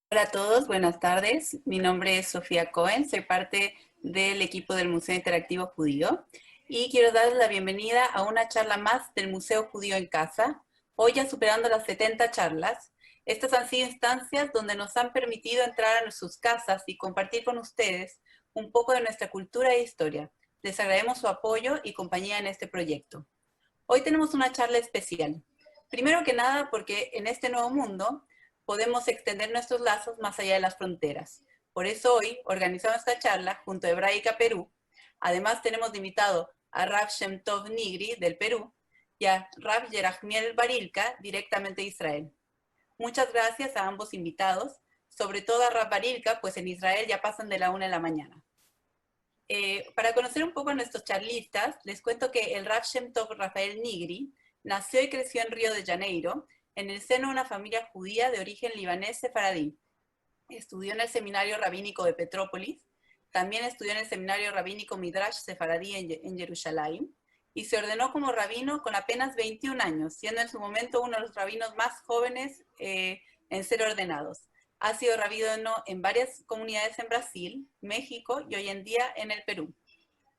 Hola a todos, buenas tardes. Mi nombre es Sofía Cohen, soy parte del equipo del Museo Interactivo Judío y quiero darles la bienvenida a una charla más del Museo Judío en Casa. Hoy ya superando las 70 charlas. Estas han sido instancias donde nos han permitido entrar a sus casas y compartir con ustedes un poco de nuestra cultura e historia. Les agradecemos su apoyo y compañía en este proyecto. Hoy tenemos una charla especial. Primero que nada porque en este nuevo mundo podemos extender nuestros lazos más allá de las fronteras. Por eso hoy organizamos esta charla junto a Hebraica Perú. Además tenemos de invitado a Rav Shem Tov Nigri del Perú y a Rav Yerachmiel Barilka directamente de Israel. Muchas gracias a ambos invitados, sobre todo a Rav Barilka, pues en Israel ya pasan de la 1 de la mañana. Para conocer un poco a nuestros charlistas, les cuento que el Rav Shem Tov Rafael Nigri nació y creció en Río de Janeiro, en el seno de una familia judía de origen libanés sefaradí. Estudió en el seminario rabínico de Petrópolis, también estudió en el seminario rabínico Midrash sefaradí en Jerusalén, y se ordenó como rabino con apenas 21 años, siendo en su momento uno de los rabinos más jóvenes en ser ordenados. Ha sido rabino en varias comunidades en Brasil, México y hoy en día en el Perú.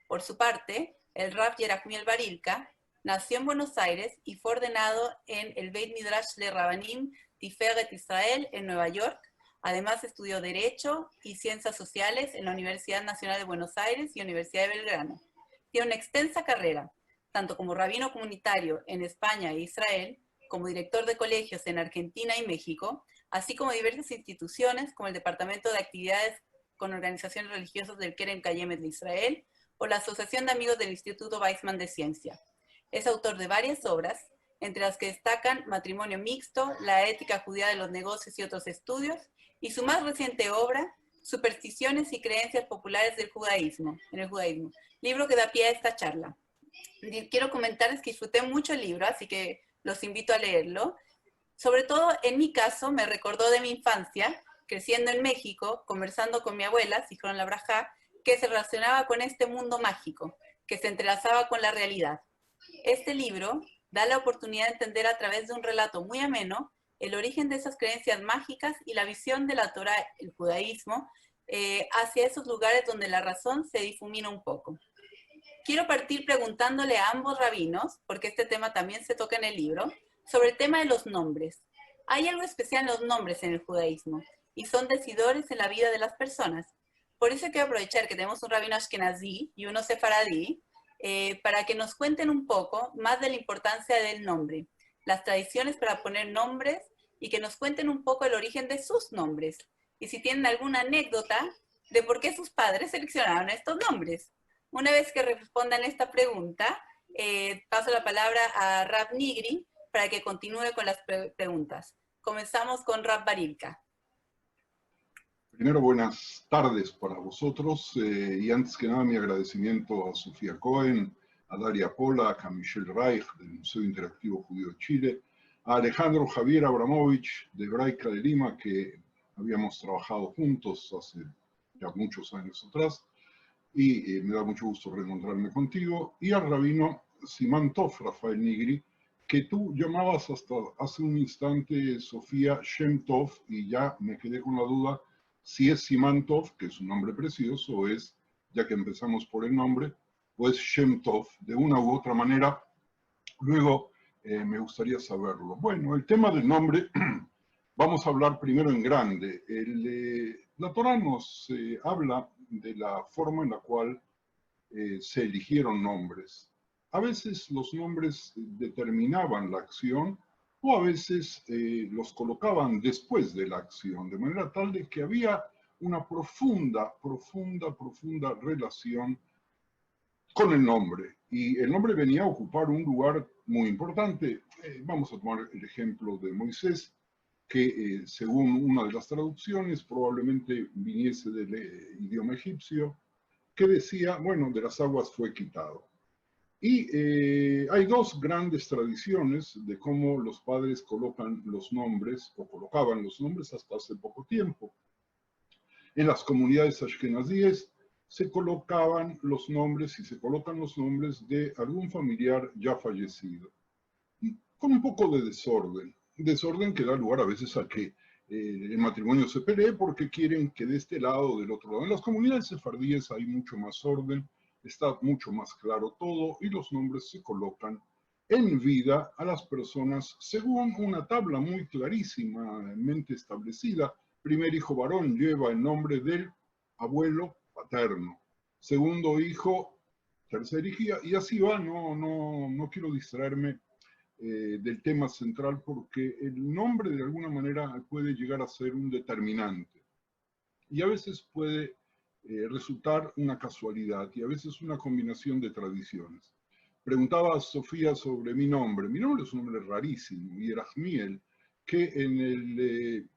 Por su parte, el Rav Yerachmiel Barilka nació en Buenos Aires y fue ordenado en el Beit Midrash de Rabbanim Tiferet Israel en Nueva York. Además estudió Derecho y Ciencias Sociales en la Universidad Nacional de Buenos Aires y Universidad de Belgrano. Tiene una extensa carrera, tanto como rabino comunitario en España e Israel, como director de colegios en Argentina y México, así como diversas instituciones como el Departamento de Actividades con Organizaciones Religiosas del Kerem Kayemet de Israel o la Asociación de Amigos del Instituto Weizmann de Ciencia. Es autor de varias obras, entre las que destacan Matrimonio Mixto, La Ética Judía de los Negocios y otros estudios, y su más reciente obra, Supersticiones y Creencias Populares del Judaísmo, en el Judaísmo, libro que da pie a esta charla. Quiero comentarles que disfruté mucho el libro, así que los invito a leerlo. Sobre todo, en mi caso, me recordó de mi infancia, creciendo en México, conversando con mi abuela, Sijón La Brajá, que se relacionaba con este mundo mágico, que se entrelazaba con la realidad. Este libro da la oportunidad de entender a través de un relato muy ameno el origen de esas creencias mágicas y la visión de la Torá, el judaísmo, hacia esos lugares donde la razón se difumina un poco. Quiero partir preguntándole a ambos rabinos, porque este tema también se toca en el libro, sobre el tema de los nombres. Hay algo especial en los nombres en el judaísmo y son decidores en la vida de las personas. Por eso quiero aprovechar que tenemos un rabino ashkenazí y uno sefaradí para que nos cuenten un poco más de la importancia del nombre, las tradiciones para poner nombres y que nos cuenten un poco el origen de sus nombres. Y si tienen alguna anécdota de por qué sus padres seleccionaron estos nombres. Una vez que respondan esta pregunta, paso la palabra a Rav Nigri para que continúe con las preguntas. Comenzamos con Rav Barilka. Primero, buenas tardes para vosotros y antes que nada mi agradecimiento a Sofía Cohen, a Daria Polak, a Michelle Reich del Museo Interactivo Judío de Chile, a Alejandro Javier Abramovich de Hebraica de Lima, que habíamos trabajado juntos hace ya muchos años atrás, y me da mucho gusto reencontrarme contigo, y al rabino Simán Tov, Rafael Nigri, que tú llamabas hasta hace un instante Sofía Shem Tov, y ya me quedé con la duda si es Simán Tov, que es un nombre precioso, o es, ya que empezamos por el nombre, o es Shem Tov, de una u otra manera. Luego me gustaría saberlo. Bueno, el tema del nombre, vamos a hablar primero en grande. La Torah nos habla de la forma en la cual se eligieron nombres. A veces los nombres determinaban la acción o a veces los colocaban después de la acción, de manera tal de que había una profunda relación con el nombre. Y el nombre venía a ocupar un lugar muy importante. Vamos a tomar el ejemplo de Moisés, que según una de las traducciones probablemente viniese del idioma egipcio, que decía, bueno, de las aguas fue quitado. Y hay dos grandes tradiciones de cómo los padres colocan los nombres, o colocaban los nombres hasta hace poco tiempo. En las comunidades ashkenazíes se colocaban los nombres y se colocan los nombres de algún familiar ya fallecido, con un poco de desorden que da lugar a veces a que el matrimonio se pelee porque quieren que de este lado o del otro lado. En las comunidades sefardíes hay mucho más orden, está mucho más claro todo y los nombres se colocan en vida a las personas según una tabla muy clarísimamente establecida. Primer hijo varón lleva el nombre del abuelo paterno. Segundo hijo, tercer hijo, y así va. No quiero distraerme del tema central porque el nombre de alguna manera puede llegar a ser un determinante y a veces puede resultar una casualidad y a veces una combinación de tradiciones. Preguntaba Sofía sobre mi nombre. Mi nombre es un nombre rarísimo, Yerachmiel, que en el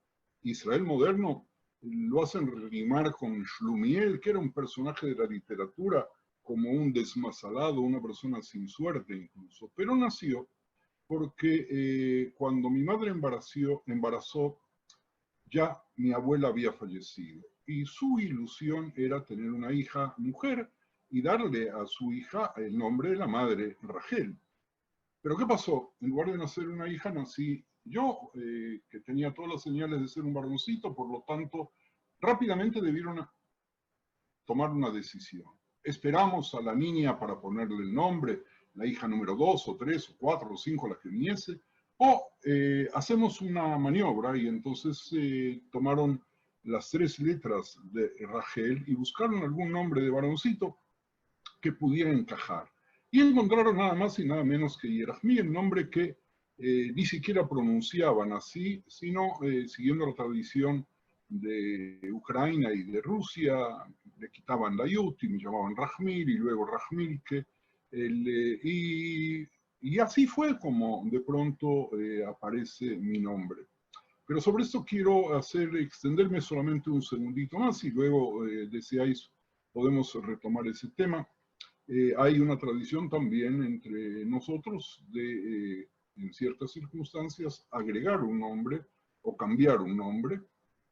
Israel moderno lo hacen rimar con Shlumiel, que era un personaje de la literatura como un desmasalado, una persona sin suerte incluso, pero nació porque cuando mi madre embarazó, ya mi abuela había fallecido y su ilusión era tener una hija mujer y darle a su hija el nombre de la madre, Rachel. Pero ¿qué pasó? En lugar de nacer una hija, nací yo, que tenía todas las señales de ser un varoncito, por lo tanto, rápidamente debieron tomar una decisión. Esperamos a la niña para ponerle el nombre, la hija número 2 o 3 o 4 o 5, la que viniese, o hacemos una maniobra y entonces tomaron las 3 letras de Rachel y buscaron algún nombre de varoncito que pudiera encajar. Y encontraron nada más y nada menos que Yerachmi, el nombre que ni siquiera pronunciaban así, sino siguiendo la tradición de Ucrania y de Rusia, le quitaban la yud y me llamaban Rachmil y luego Rachmilke, y así fue como de pronto aparece mi nombre. Pero sobre esto quiero extenderme solamente un segundito más y luego, deseáis, podemos retomar ese tema. Hay una tradición también entre nosotros de, en ciertas circunstancias, agregar un nombre o cambiar un nombre.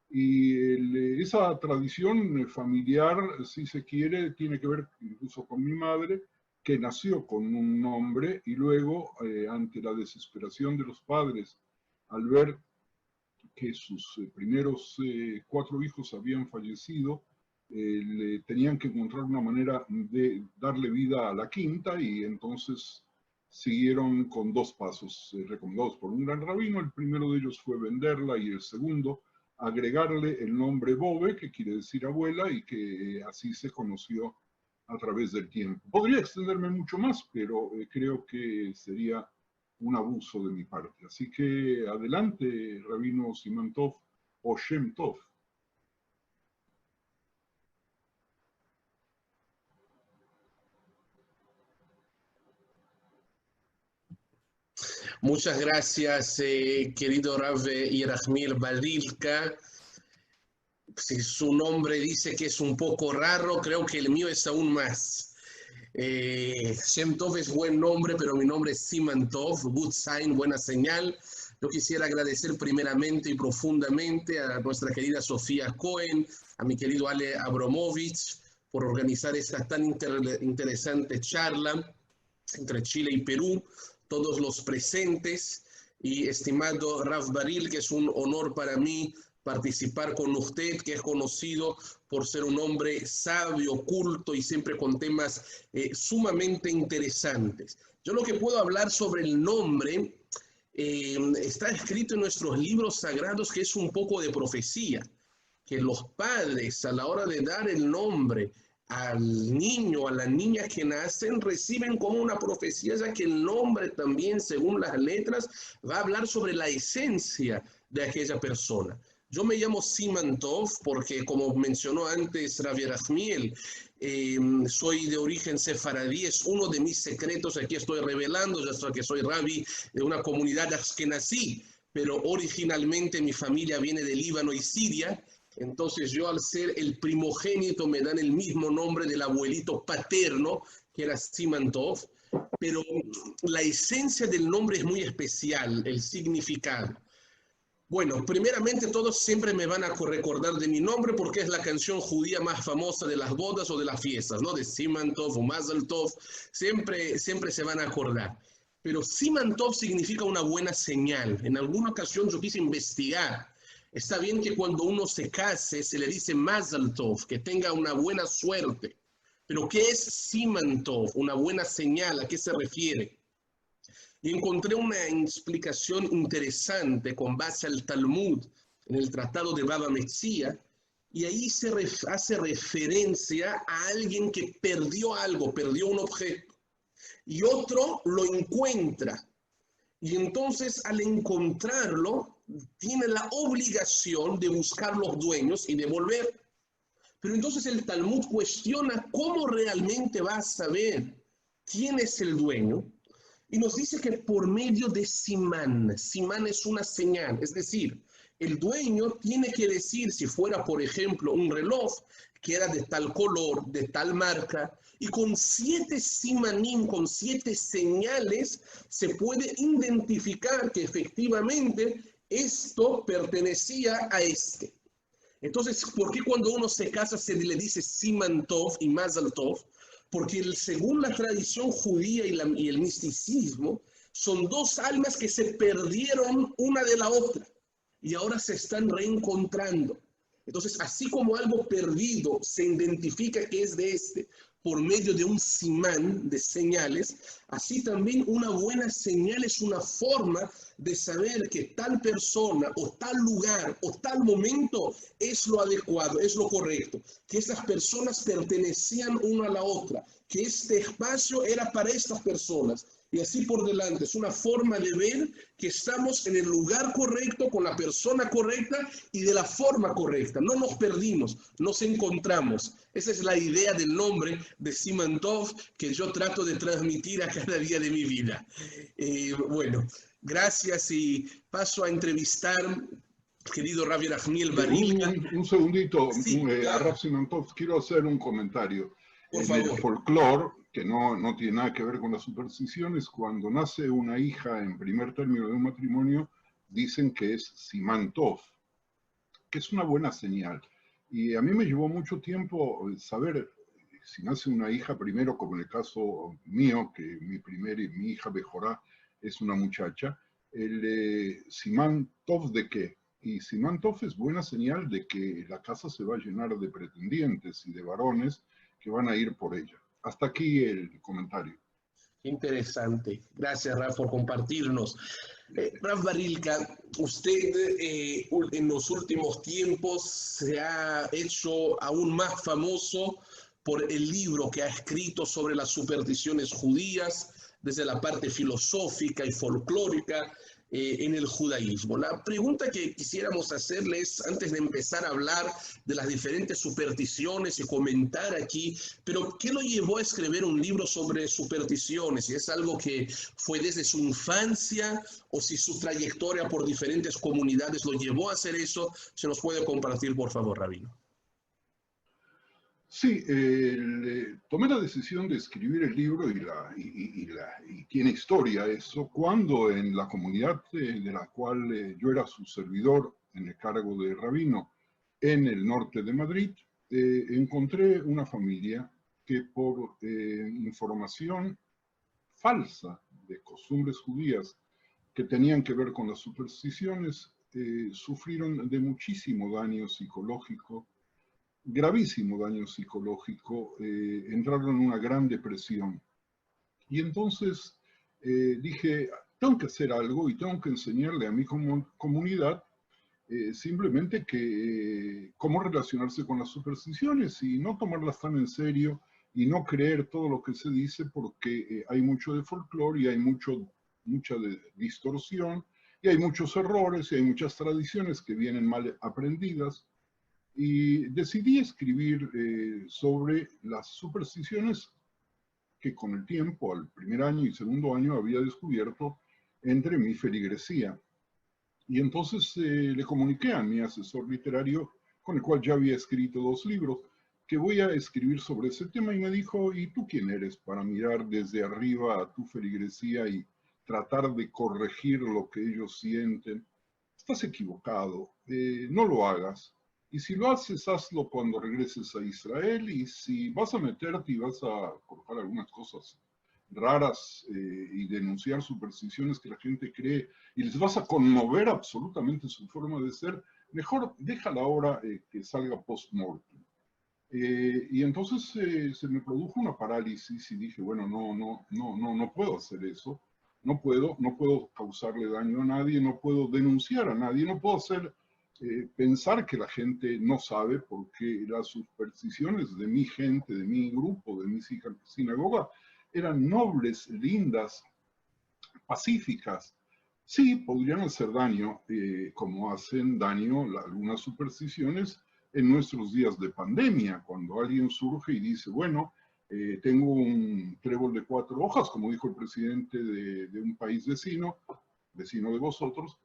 Y esa tradición familiar, si se quiere, tiene que ver incluso con mi madre, que nació con un nombre y luego, ante la desesperación de los padres, al ver que sus primeros 4 hijos habían fallecido, tenían que encontrar una manera de darle vida a la quinta y entonces siguieron con 2 pasos recomendados por un gran rabino. El primero de ellos fue venderla y el segundo agregarle el nombre Bobe, que quiere decir abuela, y que así se conoció a través del tiempo. Podría extenderme mucho más, pero creo que sería un abuso de mi parte. Así que adelante, Rabino Siman Tov o Shem Tov. Muchas gracias, querido Rav Yerachmiel Barilka. Si su nombre dice que es un poco raro, creo que el mío es aún más. Shem Tov es buen nombre, pero mi nombre es Siman Tov, good sign, buena señal. Yo quisiera agradecer primeramente y profundamente a nuestra querida Sofía Cohen, a mi querido Ale Abromovich, por organizar esta tan interesante charla entre Chile y Perú, todos los presentes, y estimado Rav Baril, que es un honor para mí participar con usted, que es conocido por ser un hombre sabio, culto y siempre con temas sumamente interesantes. Yo lo que puedo hablar sobre el nombre está escrito en nuestros libros sagrados, que es un poco de profecía, que los padres a la hora de dar el nombre al niño, a la niña que nacen, reciben como una profecía, ya que el nombre también, según las letras, va a hablar sobre la esencia de aquella persona. Yo me llamo Siman Tov porque, como mencionó antes Rav Yerachmiel, soy de origen sefaradí, es uno de mis secretos, aquí estoy revelando, ya sé que soy rabbi de una comunidad ashkenazí, pero originalmente mi familia viene de Líbano y Siria. Entonces yo, al ser el primogénito, me dan el mismo nombre del abuelito paterno, que era Siman Tov, pero la esencia del nombre es muy especial, el significado. Bueno, primeramente todos siempre me van a recordar de mi nombre porque es la canción judía más famosa de las bodas o de las fiestas, ¿no? De Siman Tov o Mazel Tov, siempre se van a acordar. Pero Siman Tov significa una buena señal. En alguna ocasión yo quise investigar Está bien que cuando uno se case se le dice Mazal Tov, que tenga una buena suerte. Pero ¿qué es Siman Tov? Una buena señal, ¿a qué se refiere? Y encontré una explicación interesante con base al Talmud, en el Tratado de Baba Metzia, y ahí se hace referencia a alguien que perdió algo, perdió un objeto, y otro lo encuentra. Y entonces al encontrarlo, tiene la obligación de buscar los dueños y devolver. Pero entonces el Talmud cuestiona cómo realmente va a saber quién es el dueño. Y nos dice que por medio de simán. Simán es una señal, es decir, el dueño tiene que decir, si fuera, por ejemplo, un reloj que era de tal color, de tal marca, y con 7 simanín, con 7 señales, se puede identificar que efectivamente esto pertenecía a este. Entonces, ¿por qué cuando uno se casa se le dice Siman Tov y Mazal Tov? Porque según la tradición judía y el misticismo, son dos almas que se perdieron una de la otra y ahora se están reencontrando. Entonces, así como algo perdido se identifica que es de este por medio de un simán de señales, así también una buena señal es una forma de saber que tal persona o tal lugar o tal momento es lo adecuado, es lo correcto, que estas personas pertenecían una a la otra, que este espacio era para estas personas. Y así por delante, es una forma de ver que estamos en el lugar correcto, con la persona correcta y de la forma correcta. No nos perdimos, nos encontramos. Esa es la idea del nombre de Siman Tov que yo trato de transmitir a cada día de mi vida. Bueno, gracias y paso a entrevistar, querido Rav Yerachmiel Barilka. Un segundito, Sí, a claro, Rav Siman Tov, quiero hacer un comentario. por En el favor. folclore, que no tiene nada que ver con las supersticiones, cuando nace una hija en primer término de un matrimonio, dicen que es Siman Tov, que es una buena señal. Y a mí me llevó mucho tiempo saber si nace una hija primero, como en el caso mío, que mi hija Bejorá es una muchacha, el Simán Tov de qué. Y Simán Tov es buena señal de que la casa se va a llenar de pretendientes y de varones que van a ir por ella. Hasta aquí el comentario. Interesante. Gracias, Raf, por compartirnos. Raf Barilka, usted en los últimos tiempos se ha hecho aún más famoso por el libro que ha escrito sobre las supersticiones judías, desde la parte filosófica y folclórica en el judaísmo. La pregunta que quisiéramos hacerles antes de empezar a hablar de las diferentes supersticiones y comentar aquí, pero ¿qué lo llevó a escribir un libro sobre supersticiones? Si es algo que fue desde su infancia o si su trayectoria por diferentes comunidades lo llevó a hacer eso, se nos puede compartir, por favor, Rabino. Sí, tomé la decisión de escribir el libro y tiene historia eso, cuando en la comunidad de la cual yo era su servidor en el cargo de rabino en el norte de Madrid, encontré una familia que por información falsa de costumbres judías que tenían que ver con las supersticiones, sufrieron de muchísimo daño psicológico, gravísimo daño psicológico, entraron en una gran depresión. Y entonces dije, tengo que hacer algo y tengo que enseñarle a mi comunidad simplemente que cómo relacionarse con las supersticiones y no tomarlas tan en serio y no creer todo lo que se dice porque hay mucho de folclore y hay mucha distorsión y hay muchos errores y hay muchas tradiciones que vienen mal aprendidas. Y decidí escribir sobre las supersticiones que con el tiempo, al primer año y segundo año, había descubierto entre mi feligresía. Y entonces le comuniqué a mi asesor literario, con el cual ya había escrito 2 libros, que voy a escribir sobre ese tema, y me dijo, ¿y tú quién eres para mirar desde arriba a tu feligresía y tratar de corregir lo que ellos sienten? Estás equivocado, no lo hagas. Y si lo haces, hazlo cuando regreses a Israel, y si vas a meterte y vas a colocar algunas cosas raras y denunciar supersticiones que la gente cree y les vas a conmover absolutamente su forma de ser, mejor déjala ahora que salga post-mortem. Y entonces se me produjo una parálisis y dije, bueno, no puedo hacer eso, no puedo causarle daño a nadie, no puedo denunciar a nadie, no puedo pensar que la gente no sabe, porque las supersticiones de mi gente, de mi grupo, de mi sinagoga, eran nobles, lindas, pacíficas. Sí, podrían hacer daño, como hacen daño algunas supersticiones en nuestros días de pandemia, cuando alguien surge y dice, bueno, tengo un trébol de 4 hojas, como dijo el presidente de un país vecino de vosotros,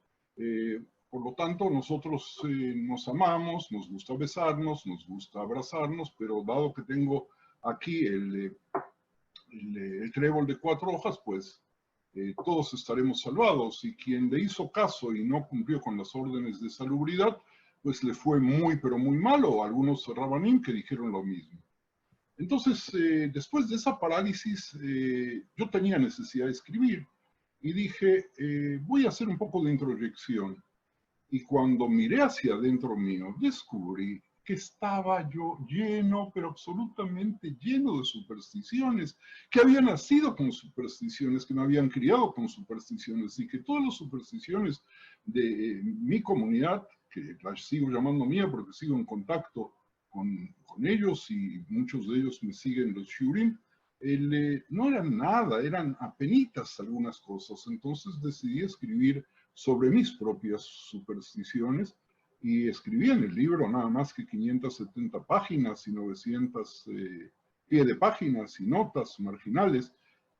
por lo tanto, nosotros nos amamos, nos gusta besarnos, nos gusta abrazarnos, pero dado que tengo aquí el trébol de 4 hojas, pues todos estaremos salvados, y quien le hizo caso y no cumplió con las órdenes de salubridad, pues le fue muy, pero muy malo. Algunos rabanim que dijeron lo mismo. Entonces, después de esa parálisis, yo tenía necesidad de escribir y dije, voy a hacer un poco de introyección. Y cuando miré hacia adentro mío, descubrí que estaba yo lleno, pero absolutamente lleno de supersticiones, que había nacido con supersticiones, que me habían criado con supersticiones, y que todas las supersticiones de mi comunidad, que las sigo llamando mía porque sigo en contacto con ellos, y muchos de ellos me siguen los shurim, no eran nada, eran apenitas algunas cosas. Entonces decidí escribir sobre mis propias supersticiones, y escribí en el libro nada más que 570 páginas y 900 pie de páginas y notas marginales,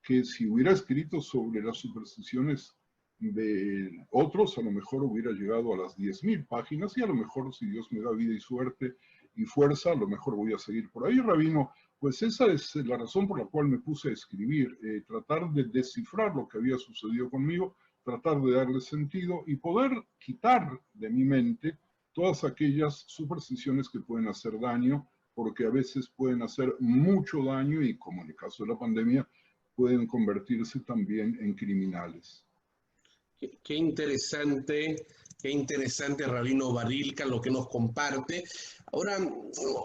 que si hubiera escrito sobre las supersticiones de otros, a lo mejor hubiera llegado a las 10.000 páginas, y a lo mejor, si Dios me da vida y suerte y fuerza, a lo mejor voy a seguir por ahí, Rabino. Pues esa es la razón por la cual me puse a escribir, tratar de descifrar lo que había sucedido conmigo, tratar de darle sentido y poder quitar de mi mente todas aquellas supersticiones que pueden hacer daño, porque a veces pueden hacer mucho daño, y como en el caso de la pandemia, pueden convertirse también en criminales. Qué interesante, Rabino Barilka, lo que nos comparte. Ahora,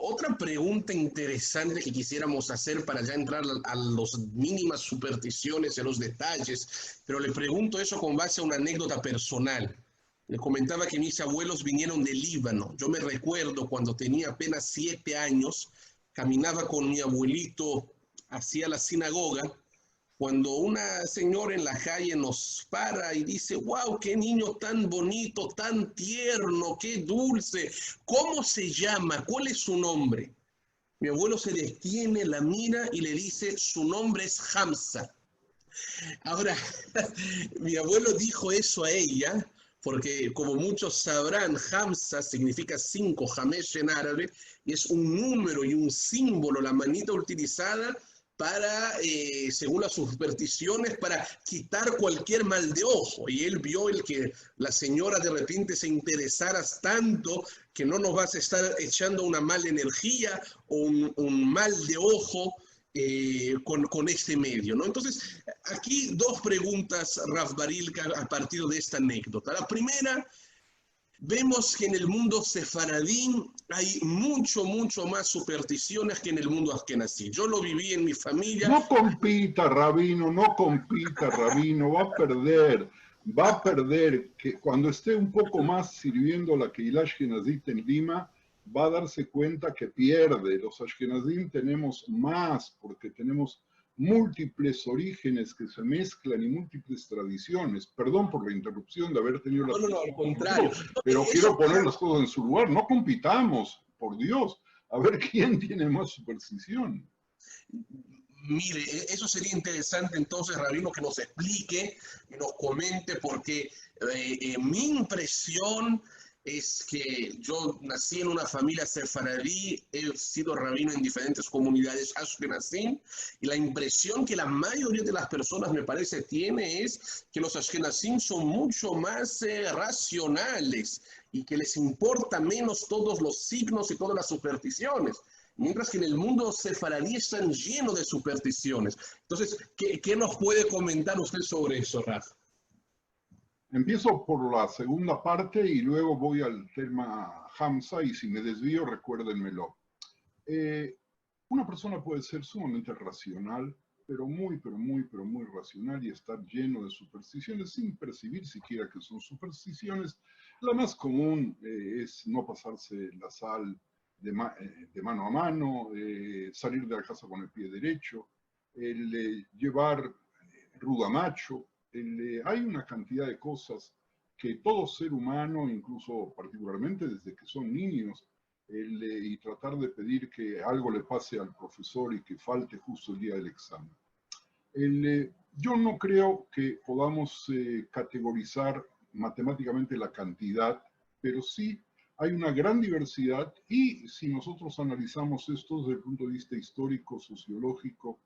otra pregunta interesante que quisiéramos hacer para ya entrar a las mínimas supersticiones y a los detalles, pero le pregunto eso con base a una anécdota personal. Le comentaba que mis abuelos vinieron del Líbano. Yo me recuerdo cuando tenía apenas 7 años, caminaba con mi abuelito hacia la sinagoga, cuando una señora en la calle nos para y dice, wow, qué niño tan bonito, tan tierno, qué dulce, ¿cómo se llama? ¿Cuál es su nombre? Mi abuelo se detiene, la mira y le dice, su nombre es Hamza. Ahora, mi abuelo dijo eso a ella, porque como muchos sabrán, Hamza significa 5, Hamesh en árabe, y es un número y un símbolo, la manita utilizada para, según las supersticiones, para quitar cualquier mal de ojo. Y él vio el que la señora de repente se interesara tanto que no nos vas a estar echando una mala energía o un mal de ojo con este medio, ¿no? Entonces, aquí 2 preguntas, Rav Barilka, a partir de esta anécdota. La primera, vemos que en el mundo sefaradí hay mucho más supersticiones que en el mundo askenazí. Yo lo viví en mi familia. No compita, Rabino, va a perder, que cuando esté un poco más sirviendo la Keilah Ashkenazit en Lima, va a darse cuenta que pierde. Los Ashkenazim tenemos más, porque tenemos múltiples orígenes que se mezclan y múltiples tradiciones. Perdón por la interrupción de haber tenido la... No, al contrario. Pero quiero poner las cosas en su lugar. No compitamos, por Dios, a ver quién tiene más superstición. Mire, eso sería interesante entonces, Rabino, que nos explique, que nos comente, porque mi impresión es que yo nací en una familia sefaradí, he sido rabino en diferentes comunidades ashkenazim, y la impresión que la mayoría de las personas, me parece, tiene es que los ashkenazim son mucho más racionales y que les importa menos todos los signos y todas las supersticiones, mientras que en el mundo sefaradí están llenos de supersticiones. Entonces, ¿qué nos puede comentar usted sobre eso, Raf? Empiezo por la segunda parte y luego voy al tema Hamza, y si me desvío, recuérdenmelo. Una persona puede ser sumamente racional, pero muy racional, y estar lleno de supersticiones sin percibir siquiera que son supersticiones. La más común es no pasarse la sal de mano a mano, salir de la casa con el pie derecho, el llevar rudamacho. Hay una cantidad de cosas que todo ser humano, incluso particularmente desde que son niños, y tratar de pedir que algo le pase al profesor y que falte justo el día del examen. Yo no creo que podamos categorizar matemáticamente la cantidad, pero sí hay una gran diversidad, y si nosotros analizamos esto desde el punto de vista histórico, sociológico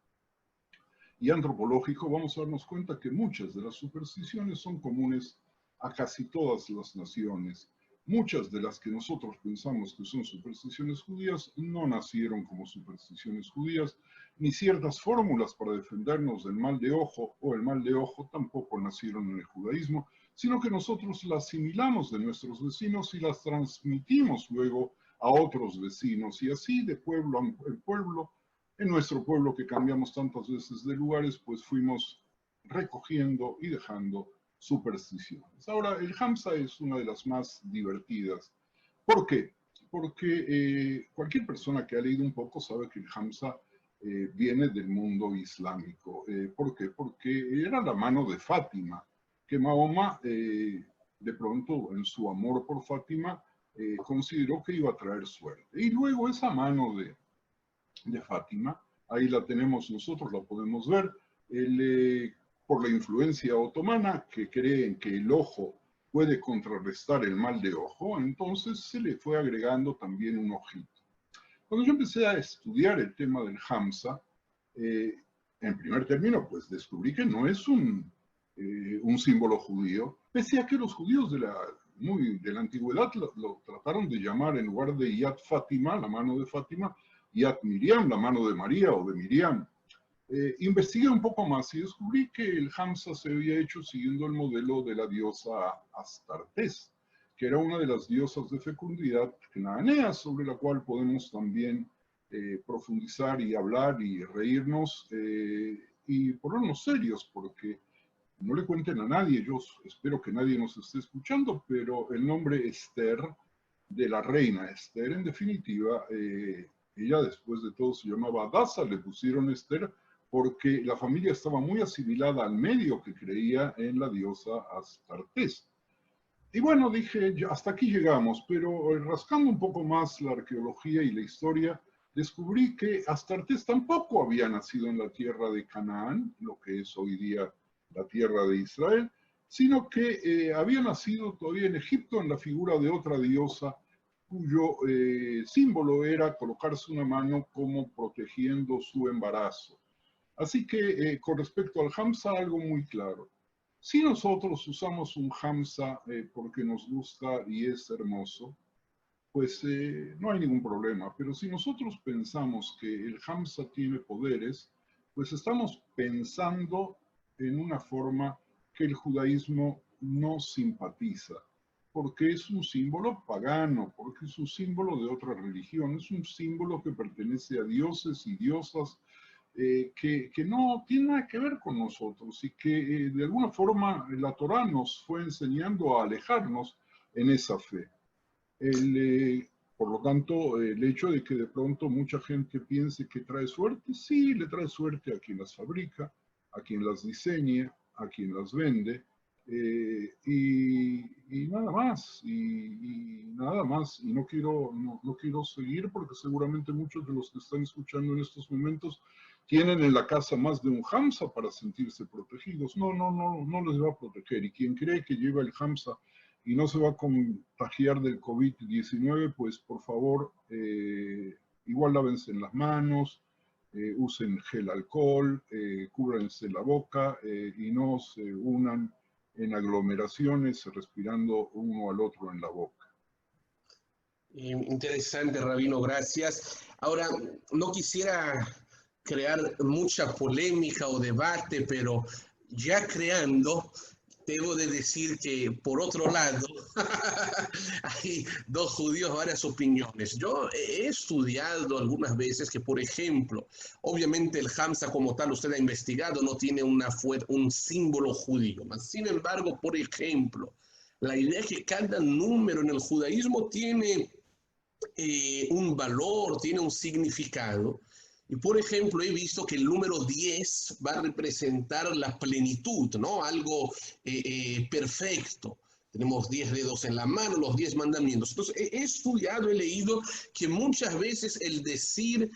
y antropológico, vamos a darnos cuenta que muchas de las supersticiones son comunes a casi todas las naciones. Muchas de las que nosotros pensamos que son supersticiones judías no nacieron como supersticiones judías, ni ciertas fórmulas para defendernos del mal de ojo o el mal de ojo tampoco nacieron en el judaísmo, sino que nosotros las asimilamos de nuestros vecinos y las transmitimos luego a otros vecinos, y así de pueblo en pueblo, en nuestro pueblo que cambiamos tantas veces de lugares, pues fuimos recogiendo y dejando supersticiones. Ahora, el Hamza es una de las más divertidas. ¿Por qué? Porque cualquier persona que ha leído un poco sabe que el Hamza viene del mundo islámico. ¿Por qué? Porque era la mano de Fátima, que Mahoma, de pronto, en su amor por Fátima, consideró que iba a traer suerte. Y luego esa mano de Fátima, ahí la tenemos nosotros, la podemos ver, por la influencia otomana, que creen que el ojo puede contrarrestar el mal de ojo, entonces se le fue agregando también un ojito. Cuando yo empecé a estudiar el tema del Hamza, en primer término, pues descubrí que no es un símbolo judío, pese a que los judíos de la antigüedad lo trataron de llamar, en lugar de Yad Fátima, la mano de Fátima, Yad Miriam, la mano de María o de Miriam. Investigué un poco más y descubrí que el Hamza se había hecho siguiendo el modelo de la diosa Astartés, que era una de las diosas de fecundidad cananeas, sobre la cual podemos también profundizar y hablar y reírnos y ponernos serios, porque no le cuenten a nadie, yo espero que nadie nos esté escuchando, pero el nombre Esther, de la reina Esther, en definitiva, ella después de todo se llamaba Adasa, le pusieron Esther porque la familia estaba muy asimilada al medio que creía en la diosa Astartés. Y bueno, dije, hasta aquí llegamos, pero rascando un poco más la arqueología y la historia, descubrí que Astartés tampoco había nacido en la tierra de Canaán, lo que es hoy día la tierra de Israel, sino que había nacido todavía en Egipto en la figura de otra diosa cuyo símbolo era colocarse una mano como protegiendo su embarazo. Así que con respecto al Hamza, algo muy claro. Si nosotros usamos un Hamza porque nos gusta y es hermoso, pues no hay ningún problema. Pero si nosotros pensamos que el Hamza tiene poderes, pues estamos pensando en una forma que el judaísmo no simpatiza, porque es un símbolo pagano, porque es un símbolo de otra religión, es un símbolo que pertenece a dioses y diosas que no tiene nada que ver con nosotros, y que de alguna forma la Torá nos fue enseñando a alejarnos en esa fe. Por lo tanto, el hecho de que de pronto mucha gente piense que trae suerte, sí, le trae suerte a quien las fabrica, a quien las diseña, a quien las vende, y nada más, y nada más. Y no quiero seguir porque seguramente muchos de los que están escuchando en estos momentos tienen en la casa más de un Hamza para sentirse protegidos. No les va a proteger. Y quien cree que lleva el Hamza y no se va a contagiar del COVID-19, pues por favor, igual lávense en las manos, usen gel alcohol, cúbranse la boca y no se unan en aglomeraciones respirando uno al otro en la boca. Interesante, Rabino, gracias. Ahora, no quisiera crear mucha polémica o debate, pero ya creando, Debo de decir que, por otro lado, hay dos judíos, varias opiniones. Yo he estudiado algunas veces que, por ejemplo, obviamente el Hamza como tal, usted ha investigado, no tiene un símbolo judío. Sin embargo, por ejemplo, la idea es que cada número en el judaísmo tiene un valor, tiene un significado. Y por ejemplo, he visto que el número 10 va a representar la plenitud, ¿no? Algo perfecto. Tenemos 10 dedos en la mano, los 10 mandamientos. Entonces, he estudiado, he leído que muchas veces el decir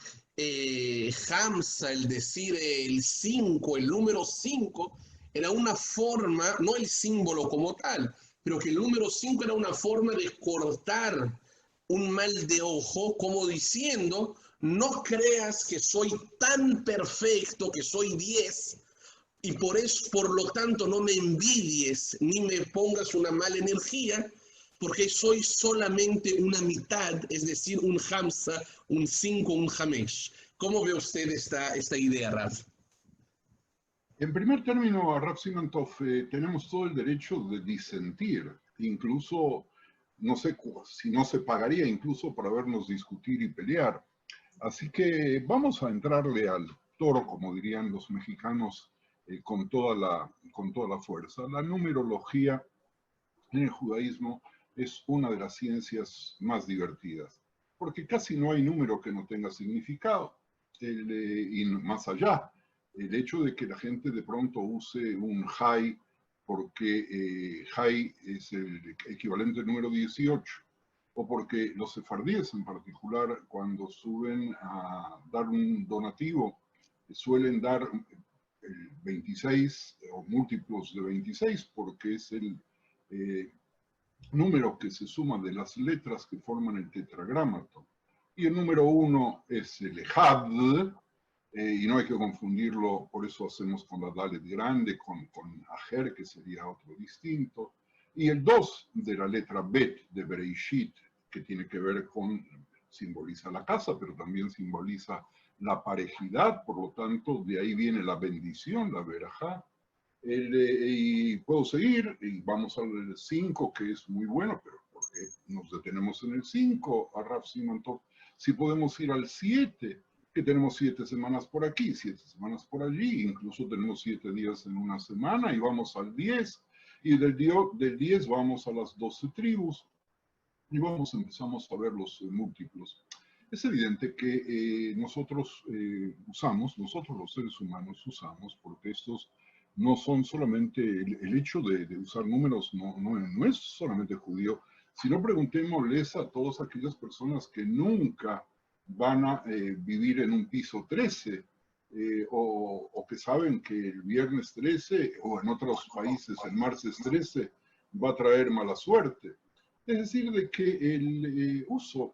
Hamza, el decir el 5, el número 5, era una forma, no el símbolo como tal, pero que el número 5 era una forma de cortar un mal de ojo, como diciendo, no creas que soy tan perfecto, que soy 10, y por eso, por lo tanto, no me envidies ni me pongas una mala energía, porque soy solamente una mitad, es decir, un Hamza, un 5, un Hamesh. ¿Cómo ve usted esta idea, Raf? En primer término, Rav Simantov, tenemos todo el derecho de disentir, incluso, no sé si no se pagaría incluso para vernos discutir y pelear. Así que vamos a entrarle al toro, como dirían los mexicanos, con toda la fuerza. La numerología en el judaísmo es una de las ciencias más divertidas, porque casi no hay número que no tenga significado. Y más allá, el hecho de que la gente de pronto use un Jai, porque Jai es el equivalente al número 18, o porque los sefardíes en particular, cuando suben a dar un donativo, suelen dar el 26 o múltiplos de 26, porque es el número que se suma de las letras que forman el tetragrámato. Y el número 1 es el Ejad, y no hay que confundirlo, por eso hacemos con la Dalet grande, con Ajer, que sería otro distinto. Y el 2 de la letra Bet de Bereishit, que tiene que ver con, simboliza la casa, pero también simboliza la parejidad, por lo tanto, de ahí viene la bendición, la verajá. Y puedo seguir, y vamos al 5, que es muy bueno, pero porque nos detenemos en el 5, a Rav Simantov. Si podemos ir al 7, que tenemos 7 semanas por aquí, 7 semanas por allí, incluso tenemos 7 días en una semana, y vamos al 10, y del 10 vamos a las 12 tribus, y empezamos a ver los múltiplos. Es evidente que nosotros los seres humanos usamos, porque estos no son solamente, el hecho de usar números no es solamente judío, sino preguntémosles a todas aquellas personas que nunca van a vivir en un piso 13, o que saben que el viernes 13, o en otros países el martes 13, va a traer mala suerte. Es decir, de que el uso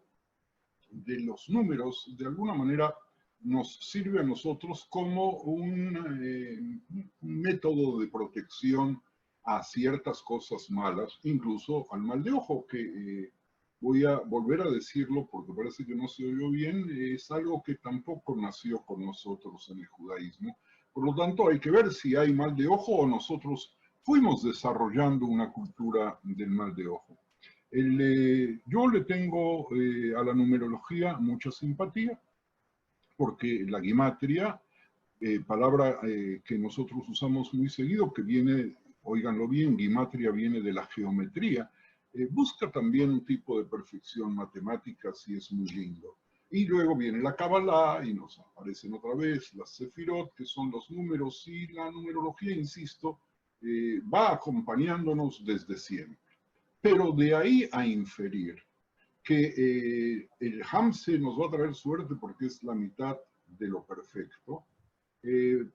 de los números de alguna manera nos sirve a nosotros como un método de protección a ciertas cosas malas, incluso al mal de ojo, que voy a volver a decirlo porque parece que no se oyó bien, es algo que tampoco nació con nosotros en el judaísmo. Por lo tanto, hay que ver si hay mal de ojo o nosotros fuimos desarrollando una cultura del mal de ojo. Yo le tengo a la numerología mucha simpatía, porque la gimatria, palabra que nosotros usamos muy seguido, que viene, óiganlo bien, gimatria viene de la geometría, busca también un tipo de perfección matemática, y es muy lindo. Y luego viene la Kabbalah y nos aparecen otra vez las Sefirot, que son los números, y la numerología, insisto, va acompañándonos desde siempre. Pero de ahí a inferir que el Hamse nos va a traer suerte porque es la mitad de lo perfecto,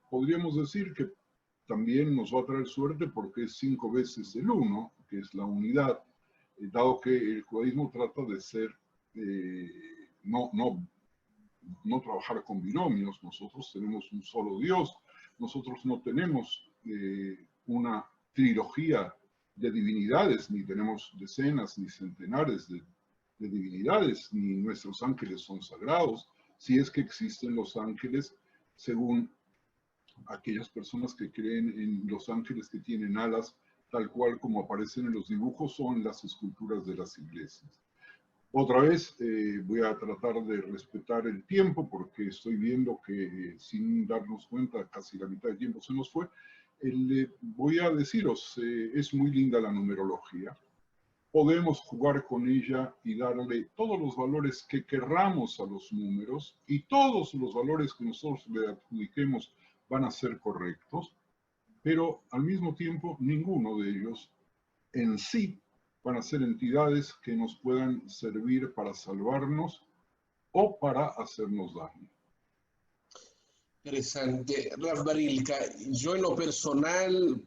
podríamos decir que también nos va a traer suerte porque es 5 veces el 1, que es la unidad, dado que el judaísmo trata de ser, no trabajar con binomios. Nosotros tenemos un solo Dios, nosotros no tenemos una trilogía de divinidades, ni tenemos decenas ni centenares de divinidades, ni nuestros ángeles son sagrados, si es que existen los ángeles, según aquellas personas que creen en los ángeles que tienen alas, tal cual como aparecen en los dibujos o en las esculturas de las iglesias. Otra vez voy a tratar de respetar el tiempo porque estoy viendo que sin darnos cuenta casi la mitad del tiempo se nos fue. Voy a deciros, es muy linda la numerología. Podemos jugar con ella y darle todos los valores que querramos a los números y todos los valores que nosotros le adjudiquemos van a ser correctos, pero al mismo tiempo ninguno de ellos en sí van a ser entidades que nos puedan servir para salvarnos o para hacernos daño. Interesante. Raf Barilka, yo en lo personal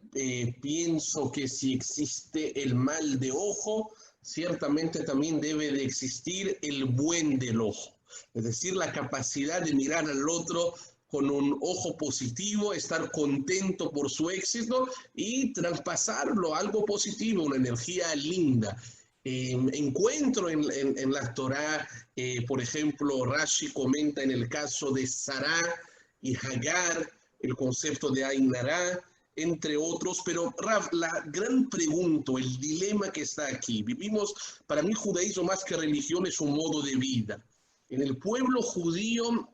pienso que si existe el mal de ojo, ciertamente también debe de existir el buen del ojo. Es decir, la capacidad de mirar al otro con un ojo positivo, estar contento por su éxito y traspasarlo a algo positivo, una energía linda. Encuentro en la Torá, por ejemplo, Rashi comenta en el caso de Sará y Hagar, el concepto de Ain Hara, entre otros, pero Rav, la gran pregunta, el dilema que está aquí, vivimos, para mí judaísmo más que religión es un modo de vida. En el pueblo judío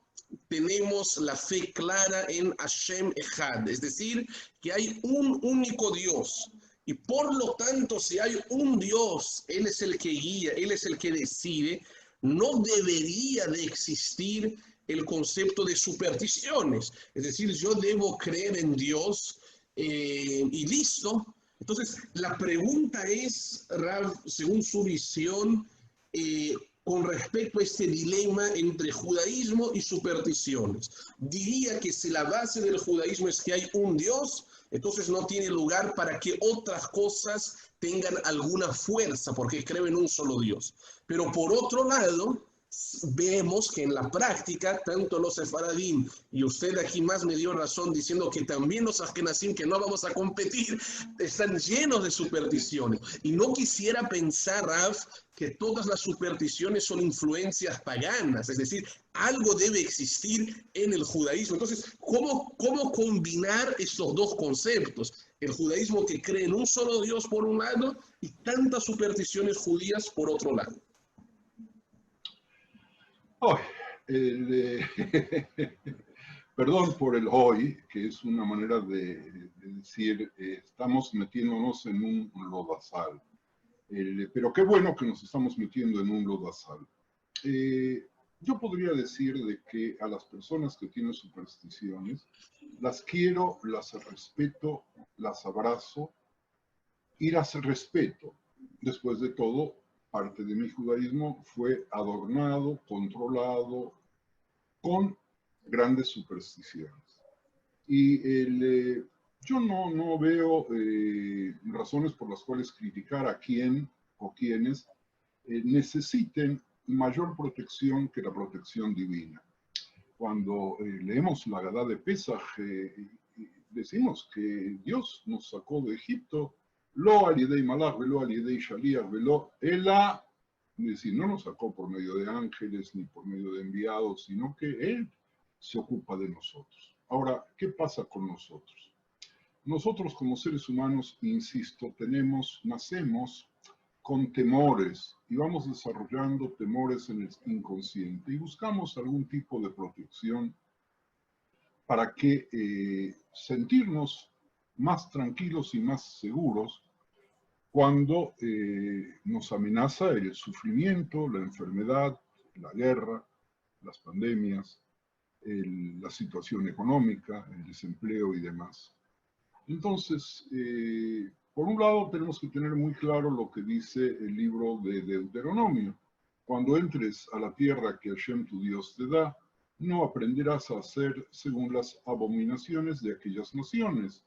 tenemos la fe clara en Hashem Echad, es decir, que hay un único Dios. Y por lo tanto, si hay un Dios, Él es el que guía, Él es el que decide, no debería de existir el concepto de supersticiones. Es decir, yo debo creer en Dios y listo. Entonces, la pregunta es, Rav, según su visión, con respecto a este dilema entre judaísmo y supersticiones. Diría que si la base del judaísmo es que hay un Dios, entonces no tiene lugar para que otras cosas tengan alguna fuerza, porque creo en un solo Dios. Pero por otro lado, vemos que en la práctica, tanto los sefaradim, y usted aquí más me dio razón diciendo que también los ashkenazim, que no vamos a competir, están llenos de supersticiones. Y no quisiera pensar, Rav, que todas las supersticiones son influencias paganas, es decir, algo debe existir en el judaísmo. Entonces, ¿cómo combinar estos dos conceptos? El judaísmo que cree en un solo Dios por un lado y tantas supersticiones judías por otro lado. Oh, perdón por el hoy, que es una manera de decir, estamos metiéndonos en un lodazal. Pero qué bueno que nos estamos metiendo en un lodazal. Yo podría decir de que a las personas que tienen supersticiones, las quiero, las respeto, las abrazo y las respeto. Después de todo, parte de mi judaísmo fue adornado, controlado, con grandes supersticiones. Y yo no veo razones por las cuales criticar a quien o quienes necesiten mayor protección que la protección divina. Cuando leemos la Agadá de Pesaj, decimos que Dios nos sacó de Egipto, lo alidei malach, velo alidei shaliach, velo ela, es decir, no nos sacó por medio de ángeles ni por medio de enviados, sino que Él se ocupa de nosotros. Ahora, ¿qué pasa con nosotros? Nosotros como seres humanos, insisto, nacemos con temores y vamos desarrollando temores en el inconsciente y buscamos algún tipo de protección para que sentirnos más tranquilos y más seguros cuando nos amenaza el sufrimiento, la enfermedad, la guerra, las pandemias, la situación económica, el desempleo y demás. Entonces, por un lado tenemos que tener muy claro lo que dice el libro de Deuteronomio. Cuando entres a la tierra que Hashem tu Dios te da, no aprenderás a hacer según las abominaciones de aquellas naciones.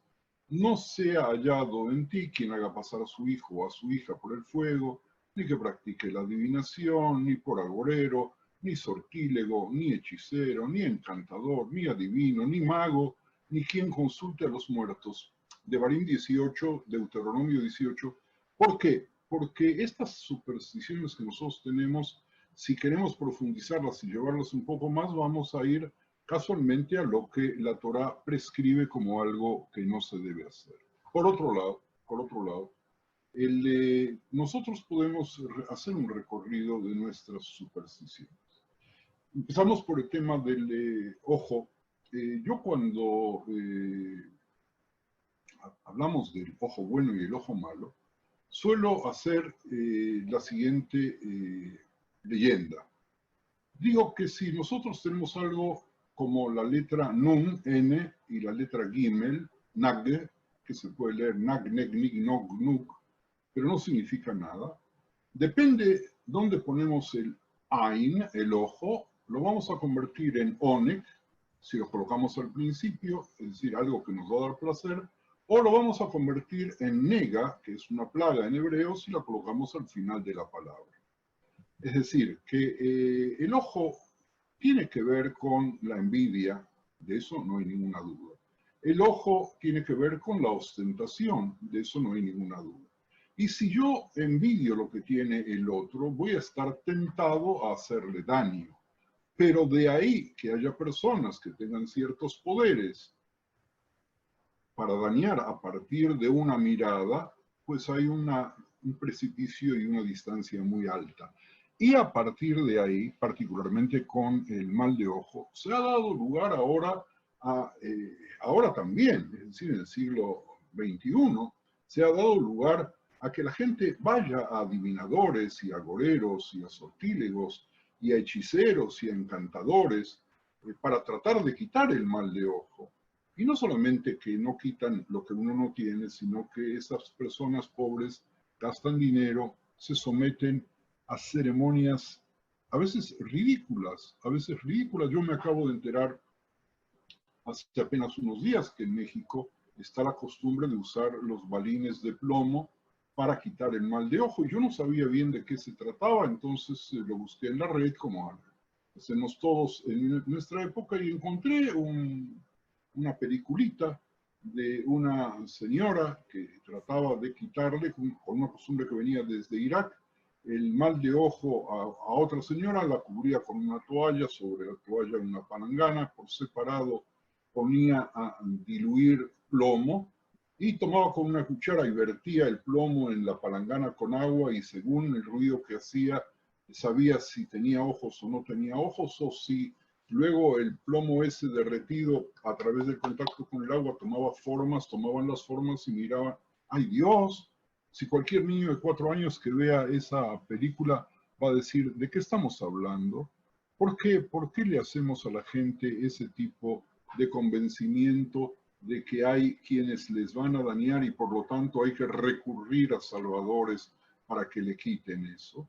No sea hallado en ti quien haga pasar a su hijo o a su hija por el fuego, ni que practique la adivinación, ni por agorero, ni sortílego, ni hechicero, ni encantador, ni adivino, ni mago, ni quien consulte a los muertos. Devarim 18, Deuteronomio 18. ¿Por qué? Porque estas supersticiones que nosotros tenemos, si queremos profundizarlas y llevarlas un poco más, vamos a ir casualmente a lo que la Torá prescribe como algo que no se debe hacer. Por otro lado, por otro lado, nosotros podemos hacer un recorrido de nuestras supersticiones. Empezamos por el tema del ojo. Yo cuando hablamos del ojo bueno y el ojo malo, suelo hacer la siguiente leyenda. Digo que si nosotros tenemos algo como la letra Nun, N, y la letra Gimel, Nag, que se puede leer Nag, Neg, Nig, Nog, Nug, pero no significa nada, depende dónde ponemos el Ain, el ojo, lo vamos a convertir en Onek, si lo colocamos al principio, es decir, algo que nos va a dar placer, o lo vamos a convertir en Nega, que es una plaga en hebreo, si la colocamos al final de la palabra. Es decir, que el ojo tiene que ver con la envidia, de eso no hay ninguna duda. El ojo tiene que ver con la ostentación, de eso no hay ninguna duda. Y si yo envidio lo que tiene el otro, voy a estar tentado a hacerle daño. Pero de ahí que haya personas que tengan ciertos poderes para dañar a partir de una mirada, pues hay un precipicio y una distancia muy alta. Y a partir de ahí, particularmente con el mal de ojo, se ha dado lugar ahora ahora también, es decir, en el siglo XXI, se ha dado lugar a que la gente vaya a adivinadores y agoreros y a sortílegos y a hechiceros y a encantadores para tratar de quitar el mal de ojo. Y no solamente que no quitan lo que uno no tiene, sino que esas personas pobres gastan dinero, se someten a ceremonias a veces ridículas, Yo me acabo de enterar hace apenas unos días que en México está la costumbre de usar los balines de plomo para quitar el mal de ojo. Yo no sabía bien de qué se trataba, entonces lo busqué en la red como hacemos todos en nuestra época y encontré una peliculita de una señora que trataba de quitarle, con una costumbre que venía desde Irak, el mal de ojo a otra señora, la cubría con una toalla, sobre la toalla una palangana, por separado ponía a diluir plomo y tomaba con una cuchara y vertía el plomo en la palangana con agua y según el ruido que hacía, sabía si tenía ojos o no tenía ojos o si luego el plomo ese derretido a través del contacto con el agua tomaban las formas y miraban, ¡ay Dios! Si cualquier niño de 4 años que vea esa película va a decir, ¿de qué estamos hablando? ¿Por qué le hacemos a la gente ese tipo de convencimiento de que hay quienes les van a dañar y por lo tanto hay que recurrir a salvadores para que le quiten eso?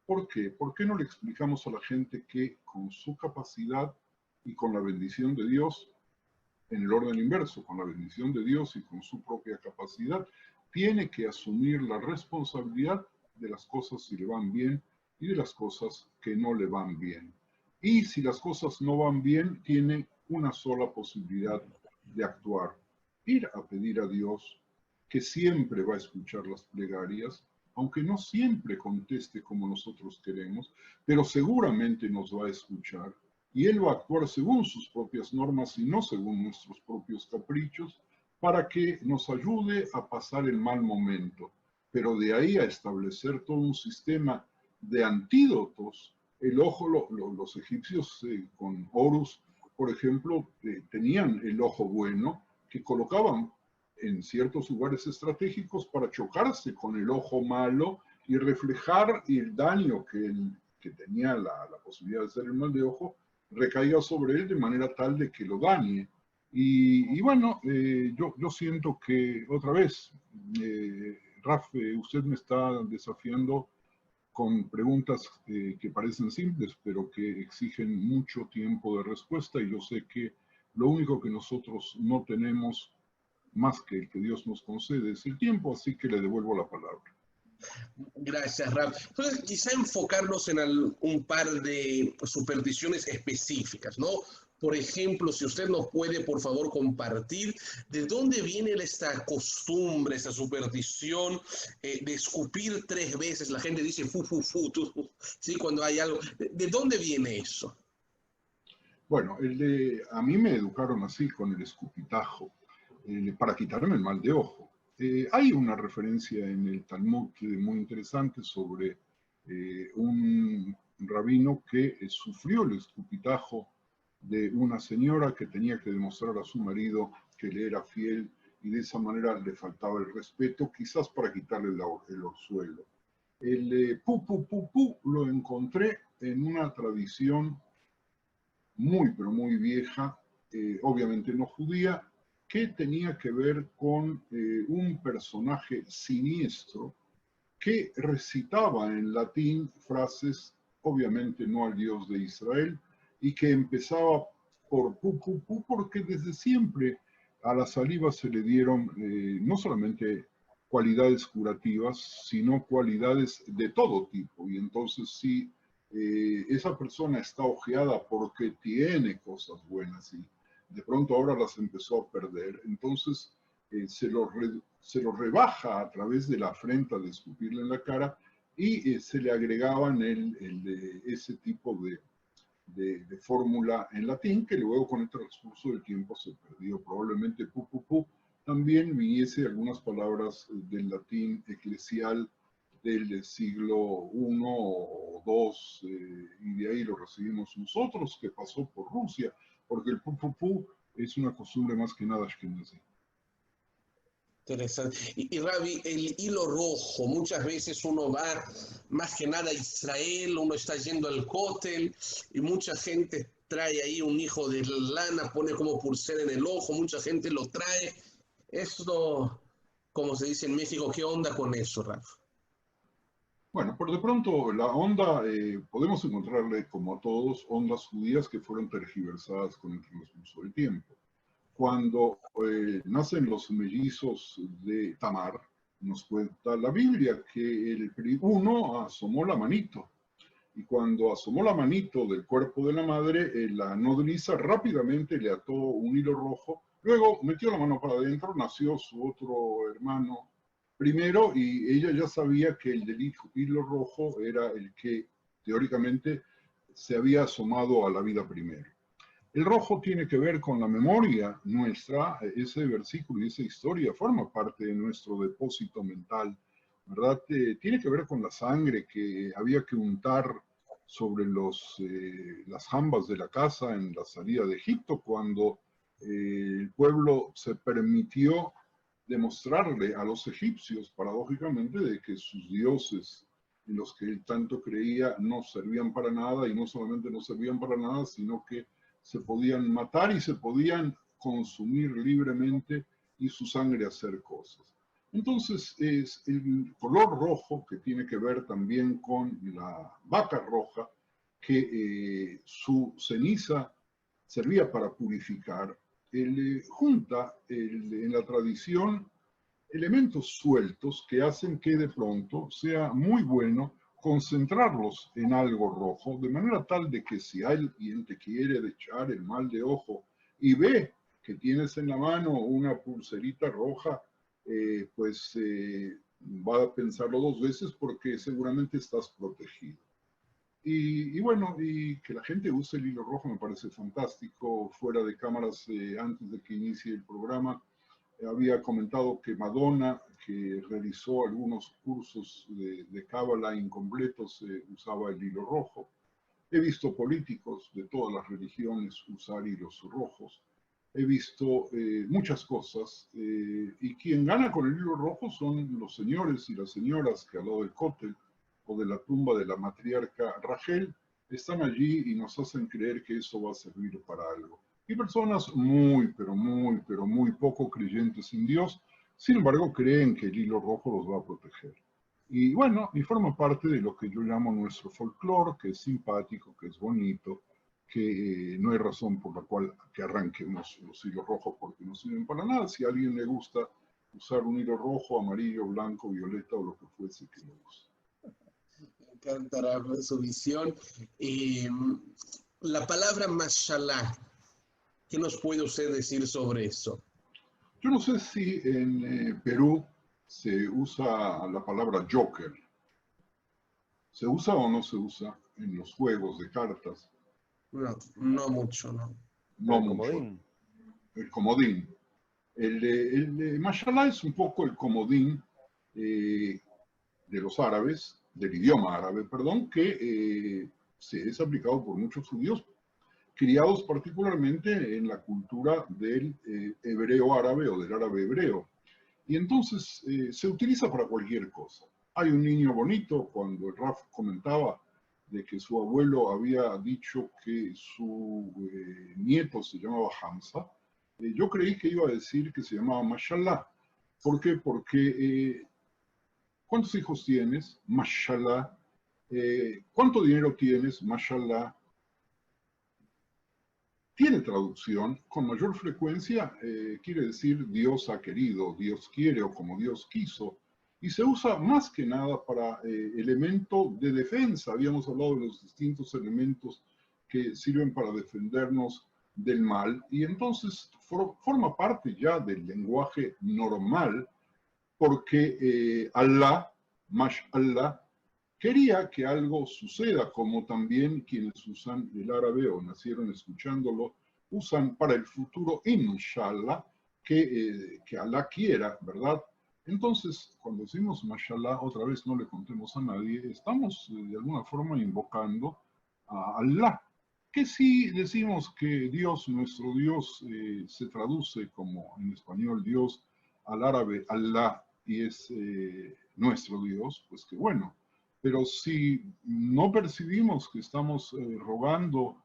¿Por qué? ¿Por qué no le explicamos a la gente que con su capacidad y con la bendición de Dios, en el orden inverso, con la bendición de Dios y con su propia capacidad, tiene que asumir la responsabilidad de las cosas si le van bien y de las cosas que no le van bien? Y si las cosas no van bien, tiene una sola posibilidad de actuar: ir a pedir a Dios, que siempre va a escuchar las plegarias, aunque no siempre conteste como nosotros queremos, pero seguramente nos va a escuchar y Él va a actuar según sus propias normas y no según nuestros propios caprichos para que nos ayude a pasar el mal momento. Pero de ahí a establecer todo un sistema de antídotos, el ojo, los egipcios con Horus, por ejemplo, tenían el ojo bueno que colocaban en ciertos lugares estratégicos para chocarse con el ojo malo y reflejar el daño que tenía la posibilidad de hacer el mal de ojo, recaiga sobre él de manera tal de que lo dañe. Y bueno, yo siento que otra vez, Raf, usted me está desafiando con preguntas que parecen simples, pero que exigen mucho tiempo de respuesta, y yo sé que lo único que nosotros no tenemos más que el que Dios nos concede es el tiempo, así que le devuelvo la palabra. Gracias, Raf. Entonces, quizá enfocarnos en un par de supersticiones específicas, ¿no? Por ejemplo, si usted nos puede, por favor, compartir de dónde viene esta costumbre, esta superstición de escupir 3 veces. La gente dice fu, fu, fu, ¿sí? Cuando hay algo. ¿De dónde viene eso? Bueno, a mí me educaron así, con el escupitajo, para quitarme el mal de ojo. Hay una referencia en el Talmud muy interesante sobre un rabino que sufrió el escupitajo de una señora que tenía que demostrar a su marido que le era fiel y de esa manera le faltaba el respeto, quizás para quitarle el orzuelo. El pu, pu, pu, pu lo encontré en una tradición muy, pero muy vieja, obviamente no judía, que tenía que ver con un personaje siniestro que recitaba en latín frases, obviamente no al Dios de Israel, y que empezaba por pu, pu, pu, porque desde siempre a la saliva se le dieron no solamente cualidades curativas, sino cualidades de todo tipo. Y entonces si esa persona está ojeada porque tiene cosas buenas y de pronto ahora las empezó a perder, entonces se lo rebaja a través de la afrenta de escupirle en la cara y se le agregaban ese tipo de fórmula en latín que luego con el transcurso del tiempo se perdió. Probablemente pu, pu, pu también viniese algunas palabras del latín eclesial del siglo I o II, y de ahí lo recibimos nosotros, que pasó por Rusia, porque el pu, pu, pu es una costumbre más que nada ashkenazí. Interesante. Y Rabbi, el hilo rojo, muchas veces uno va más que nada a Israel, uno está yendo al cótel y mucha gente trae ahí un hijo de lana, pone como pulsera en el ojo, mucha gente lo trae. Esto, como se dice en México, ¿qué onda con eso, Rafa? Bueno, por de pronto la onda, podemos encontrarle como a todos ondas judías que fueron tergiversadas con el transcurso del tiempo. Cuando nacen los mellizos de Tamar, nos cuenta la Biblia que uno asomó la manito. Y cuando asomó la manito del cuerpo de la madre, la nodriza rápidamente le ató un hilo rojo. Luego metió la mano para adentro, nació su otro hermano primero y ella ya sabía que el del hilo rojo era el que teóricamente se había asomado a la vida primero. El rojo tiene que ver con la memoria nuestra, ese versículo y esa historia forma parte de nuestro depósito mental, ¿verdad? Tiene que ver con la sangre que había que untar sobre las jambas de la casa en la salida de Egipto, cuando el pueblo se permitió demostrarle a los egipcios, paradójicamente, de que sus dioses en los que él tanto creía no servían para nada, y no solamente no servían para nada, sino que se podían matar y se podían consumir libremente y su sangre hacer cosas. Entonces es el color rojo que tiene que ver también con la vaca roja, que su ceniza servía para purificar. Él junta en la tradición elementos sueltos que hacen que de pronto sea muy bueno concentrarlos en algo rojo, de manera tal de que si alguien te quiere echar el mal de ojo y ve que tienes en la mano una pulserita roja, va a pensarlo dos veces porque seguramente estás protegido. Y bueno, y que la gente use el hilo rojo me parece fantástico. Fuera de cámaras, antes de que inicie el programa, había comentado que Madonna, que realizó algunos cursos de cábala incompletos, usaba el hilo rojo. He visto políticos de todas las religiones usar hilos rojos. He visto muchas cosas, y quien gana con el hilo rojo son los señores y las señoras que al lado del cótel o de la tumba de la matriarca Rachel están allí y nos hacen creer que eso va a servir para algo. Y personas muy, pero muy poco creyentes en Dios, sin embargo, creen que el hilo rojo los va a proteger. Y bueno, y forma parte de lo que yo llamo nuestro folclore, que es simpático, que es bonito, que no hay razón por la cual que arranquemos los hilos rojos porque no sirven para nada. Si a alguien le gusta usar un hilo rojo, amarillo, blanco, violeta o lo que fuese, que lo use. Me encantará su visión. La palabra mashallah, ¿qué nos puede usted decir sobre eso? Yo no sé si en Perú se usa la palabra joker. ¿Se usa o no se usa en los juegos de cartas? No, no mucho, no. No El mucho. comodín. El comodín. Mashallah es un poco el comodín de los árabes, del idioma árabe, perdón, que se es aplicado por muchos judíos, criados particularmente en la cultura del hebreo árabe o del árabe hebreo. Y entonces se utiliza para cualquier cosa. Hay un niño bonito, cuando el Raf comentaba de que su abuelo había dicho que su nieto se llamaba Hamza, yo creí que iba a decir que se llamaba Mashallah. ¿Por qué? Porque ¿cuántos hijos tienes? Mashallah. ¿Cuánto dinero tienes? Mashallah. Tiene traducción, con mayor frecuencia quiere decir Dios ha querido, Dios quiere o como Dios quiso, y se usa más que nada para elemento de defensa. Habíamos hablado de los distintos elementos que sirven para defendernos del mal, y entonces forma parte ya del lenguaje normal, porque Allah, Mashallah, quería que algo suceda, como también quienes usan el árabe o nacieron escuchándolo, usan para el futuro, inshallah, que Allah quiera, ¿verdad? Entonces, cuando decimos mashallah, otra vez no le contemos a nadie, estamos de alguna forma invocando a Allah. Que si decimos que Dios, nuestro Dios, se traduce como en español Dios, al árabe Allah, y es nuestro Dios, pues que bueno. Pero si no percibimos que estamos rogando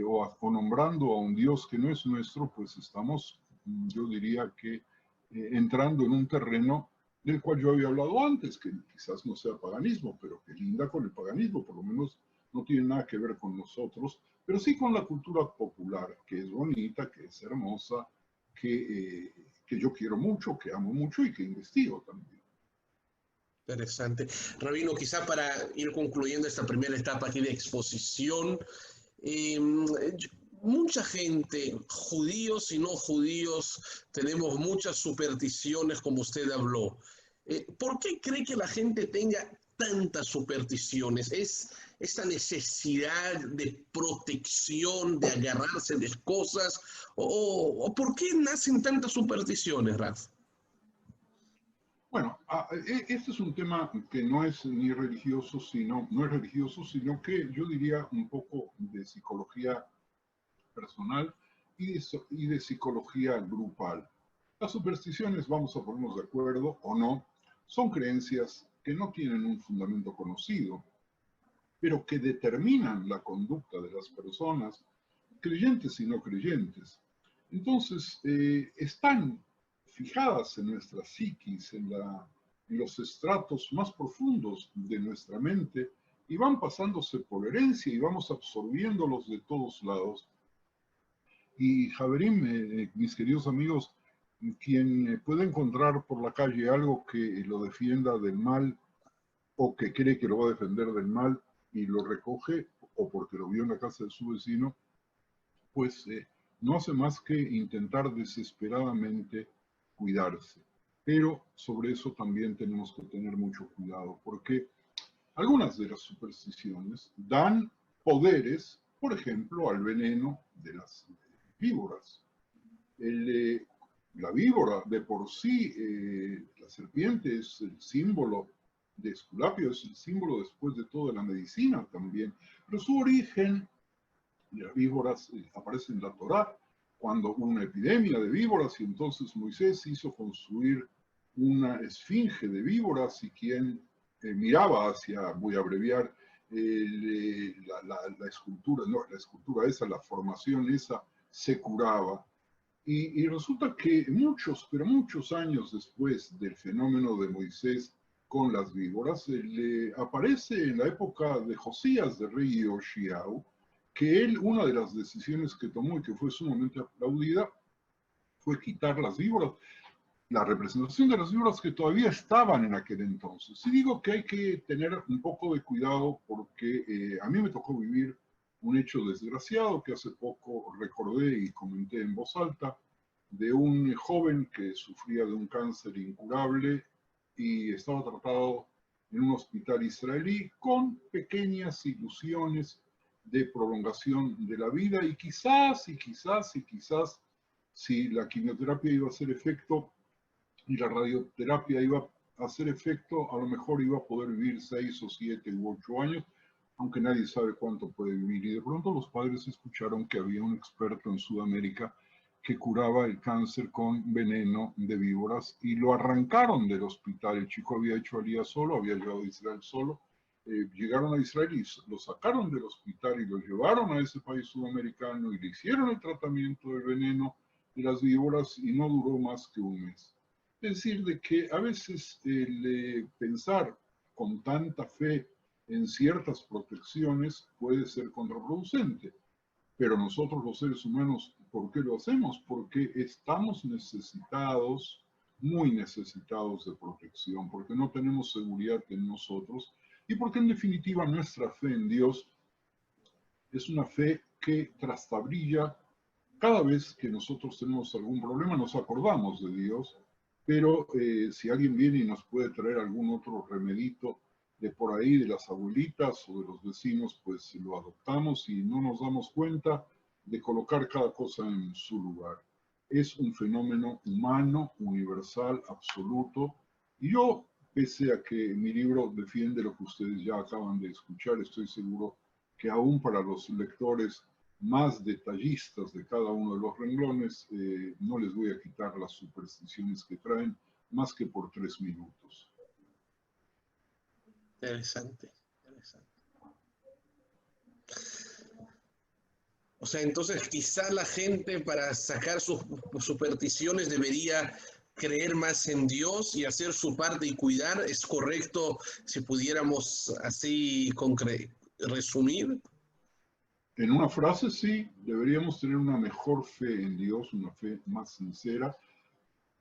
o nombrando a un Dios que no es nuestro, pues estamos, yo diría que, entrando en un terreno del cual yo había hablado antes, que quizás no sea paganismo, pero que linda con el paganismo, por lo menos no tiene nada que ver con nosotros, pero sí con la cultura popular, que es bonita, que es hermosa, que yo quiero mucho, que amo mucho y que investigo también. Interesante. Rabino, quizá para ir concluyendo esta primera etapa aquí de exposición, mucha gente, judíos y no judíos, tenemos muchas supersticiones como usted habló. ¿Por qué cree que la gente tenga tantas supersticiones? ¿Es esta necesidad de protección, de agarrarse de cosas? ¿O por qué nacen tantas supersticiones, Raf? Bueno, este es un tema que no es ni religioso, no es religioso, sino que yo diría un poco de psicología personal y de psicología grupal. Las supersticiones, vamos a ponernos de acuerdo o no, son creencias que no tienen un fundamento conocido, pero que determinan la conducta de las personas, creyentes y no creyentes. Entonces, están fijadas en nuestra psiquis, en los estratos más profundos de nuestra mente, y van pasándose por herencia y vamos absorbiéndolos de todos lados. Y Javerim, mis queridos amigos, quien puede encontrar por la calle algo que lo defienda del mal o que cree que lo va a defender del mal y lo recoge, o porque lo vio en la casa de su vecino, pues no hace más que intentar desesperadamente cuidarse. Pero sobre eso también tenemos que tener mucho cuidado, porque algunas de las supersticiones dan poderes, por ejemplo, al veneno de las víboras. La víbora, de por sí, la serpiente es el símbolo de Esculapio, es el símbolo después de todo de la medicina también, pero su origen de las víboras aparece en la Torá, cuando hubo una epidemia de víboras y entonces Moisés hizo construir una esfinge de víboras y quien miraba hacia, voy a abreviar, la escultura, no, la escultura esa, la formación esa, se curaba. Y resulta que muchos, pero muchos años después del fenómeno de Moisés con las víboras, le aparece en la época de Josías, de rey Yoshiao, que él, una de las decisiones que tomó y que fue sumamente aplaudida, fue quitar las víboras, la representación de las víboras que todavía estaban en aquel entonces. Y digo que hay que tener un poco de cuidado porque a mí me tocó vivir un hecho desgraciado que hace poco recordé y comenté en voz alta, de un joven que sufría de un cáncer incurable y estaba tratado en un hospital israelí con pequeñas ilusiones de prolongación de la vida y quizás si la quimioterapia iba a hacer efecto y la radioterapia iba a hacer efecto, a lo mejor iba a poder vivir 6 o 7 u 8 años, aunque nadie sabe cuánto puede vivir. Y de pronto los padres escucharon que había un experto en Sudamérica que curaba el cáncer con veneno de víboras y lo arrancaron del hospital. El chico había hecho alía solo, había llegado a Israel solo. Llegaron a Israel y lo sacaron del hospital y lo llevaron a ese país sudamericano y le hicieron el tratamiento del veneno de las víboras y no duró más que un mes. Es decir, de que a veces pensar con tanta fe en ciertas protecciones puede ser contraproducente. Pero nosotros los seres humanos, ¿por qué lo hacemos? Porque estamos necesitados, muy necesitados de protección, porque no tenemos seguridad en nosotros y porque en definitiva nuestra fe en Dios es una fe que trastabilla. Cada vez que nosotros tenemos algún problema nos acordamos de Dios, pero si alguien viene y nos puede traer algún otro remedito de por ahí, de las abuelitas o de los vecinos, pues lo adoptamos y no nos damos cuenta de colocar cada cosa en su lugar. Es un fenómeno humano, universal, absoluto. Y yo, pese a que mi libro defiende lo que ustedes ya acaban de escuchar, estoy seguro que aún para los lectores más detallistas de cada uno de los renglones, no les voy a quitar las supersticiones que traen, más que por 3 minutos. Interesante, interesante. O sea, entonces quizá la gente para sacar sus supersticiones debería creer más en Dios y hacer su parte y cuidar. ¿Es correcto si pudiéramos así resumir? En una frase, sí, deberíamos tener una mejor fe en Dios, una fe más sincera,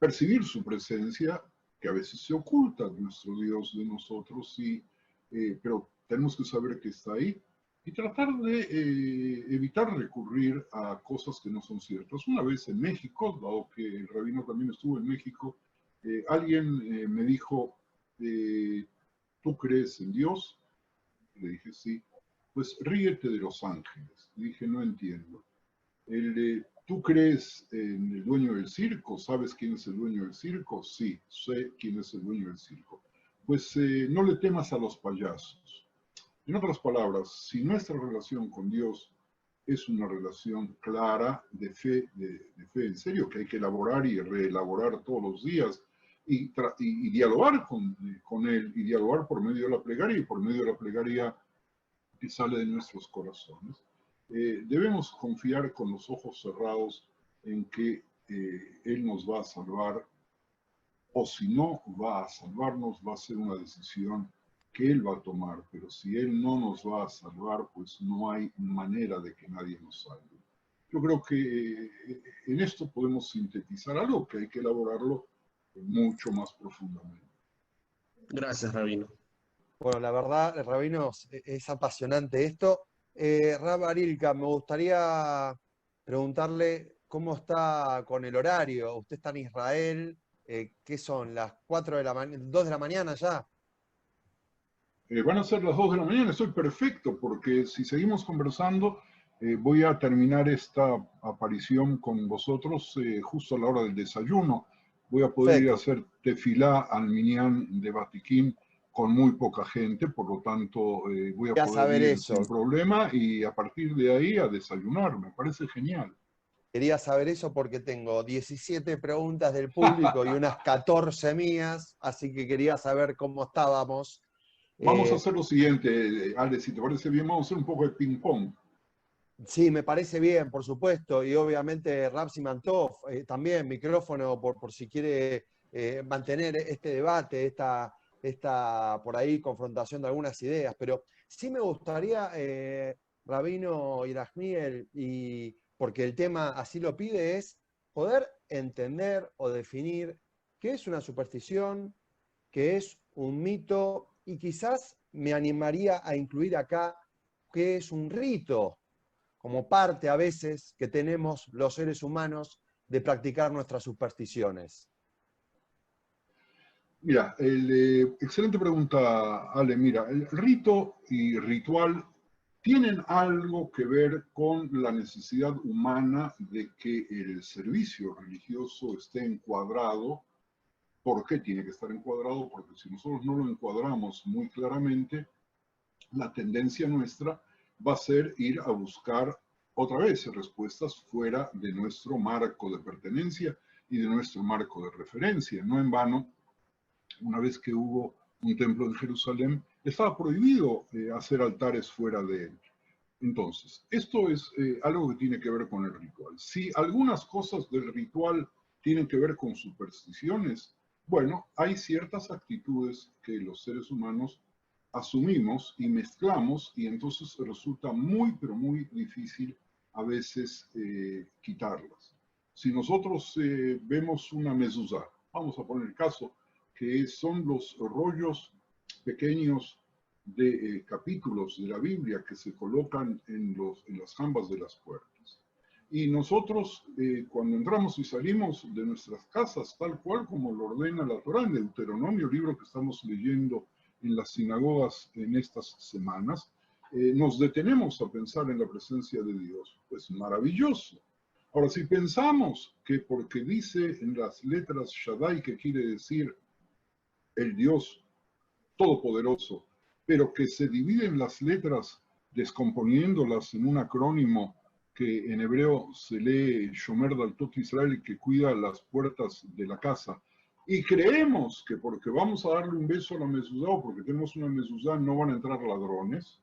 percibir su presencia, que a veces se oculta nuestro Dios de nosotros, sí, pero tenemos que saber que está ahí y tratar de evitar recurrir a cosas que no son ciertas. Una vez en México, dado que el rabino también estuvo en México, alguien me dijo, ¿tú crees en Dios? Le dije, sí. Pues ríete de los ángeles. Le dije, no entiendo. ¿Tú crees en el dueño del circo? ¿Sabes quién es el dueño del circo? Sí, sé quién es el dueño del circo. Pues no le temas a los payasos. En otras palabras, si nuestra relación con Dios es una relación clara de fe en serio, que hay que elaborar y reelaborar todos los días, y dialogar con Él, y dialogar por medio de la plegaria, y por medio de la plegaria que sale de nuestros corazones, debemos confiar con los ojos cerrados en que Él nos va a salvar, o si no va a salvarnos, va a ser una decisión que Él va a tomar, pero si Él no nos va a salvar, pues no hay manera de que nadie nos salve. Yo creo que en esto podemos sintetizar algo que hay que elaborarlo mucho más profundamente. Gracias, Rabino. Bueno, la verdad, Rabino, es apasionante esto. Rab Arilka, me gustaría preguntarle cómo está con el horario. Usted está en Israel, ¿qué son? ¿Las 4 de la mañana, 2 de la mañana ya? Van a ser las 2 de la mañana, estoy perfecto, porque si seguimos conversando, voy a terminar esta aparición con vosotros justo a la hora del desayuno. Voy a poder ir a hacer tefilá al minyan de Batiquín con muy poca gente, por lo tanto voy a poder ir sin problema y a partir de ahí a desayunar. Me parece genial. Quería saber eso porque tengo 17 preguntas del público y unas 14 mías, así que quería saber cómo estábamos. Vamos a hacer lo siguiente, Ale, si te parece bien, vamos a hacer un poco de ping-pong. Sí, me parece bien, por supuesto, y obviamente Rapsi Mantov, también micrófono por si quiere mantener este debate, esta por ahí confrontación de algunas ideas, pero sí me gustaría, Rabino Irachmiel, y porque el tema así lo pide, es poder entender o definir qué es una superstición, qué es un mito, y quizás me animaría a incluir acá qué es un rito, como parte a veces que tenemos los seres humanos de practicar nuestras supersticiones. Mira, excelente pregunta, Ale. Mira, el rito y ritual tienen algo que ver con la necesidad humana de que el servicio religioso esté encuadrado. ¿Por qué tiene que estar encuadrado? Porque si nosotros no lo encuadramos muy claramente, la tendencia nuestra va a ser ir a buscar otra vez respuestas fuera de nuestro marco de pertenencia y de nuestro marco de referencia. No en vano, una vez que hubo un templo en Jerusalén, estaba prohibido hacer altares fuera de él. Entonces, esto es algo que tiene que ver con el ritual. Si algunas cosas del ritual tienen que ver con supersticiones, bueno, hay ciertas actitudes que los seres humanos asumimos y mezclamos y entonces resulta muy, pero muy difícil a veces quitarlas. Si nosotros vemos una mezuzá, vamos a poner el caso, que son los rollos pequeños de capítulos de la Biblia que se colocan en las jambas de las puertas. Y nosotros, cuando entramos y salimos de nuestras casas, tal cual como lo ordena la Torá en Deuteronomio, libro que estamos leyendo en las sinagogas en estas semanas, nos detenemos a pensar en la presencia de Dios. Pues maravilloso. Ahora, si pensamos que porque dice en las letras Shaddai, que quiere decir el Dios Todopoderoso, pero que se dividen las letras descomponiéndolas en un acrónimo que en hebreo se lee Shomer Daltot Israel, que cuida las puertas de la casa, y creemos que porque vamos a darle un beso a la mezuzá o porque tenemos una mezuzá no van a entrar ladrones,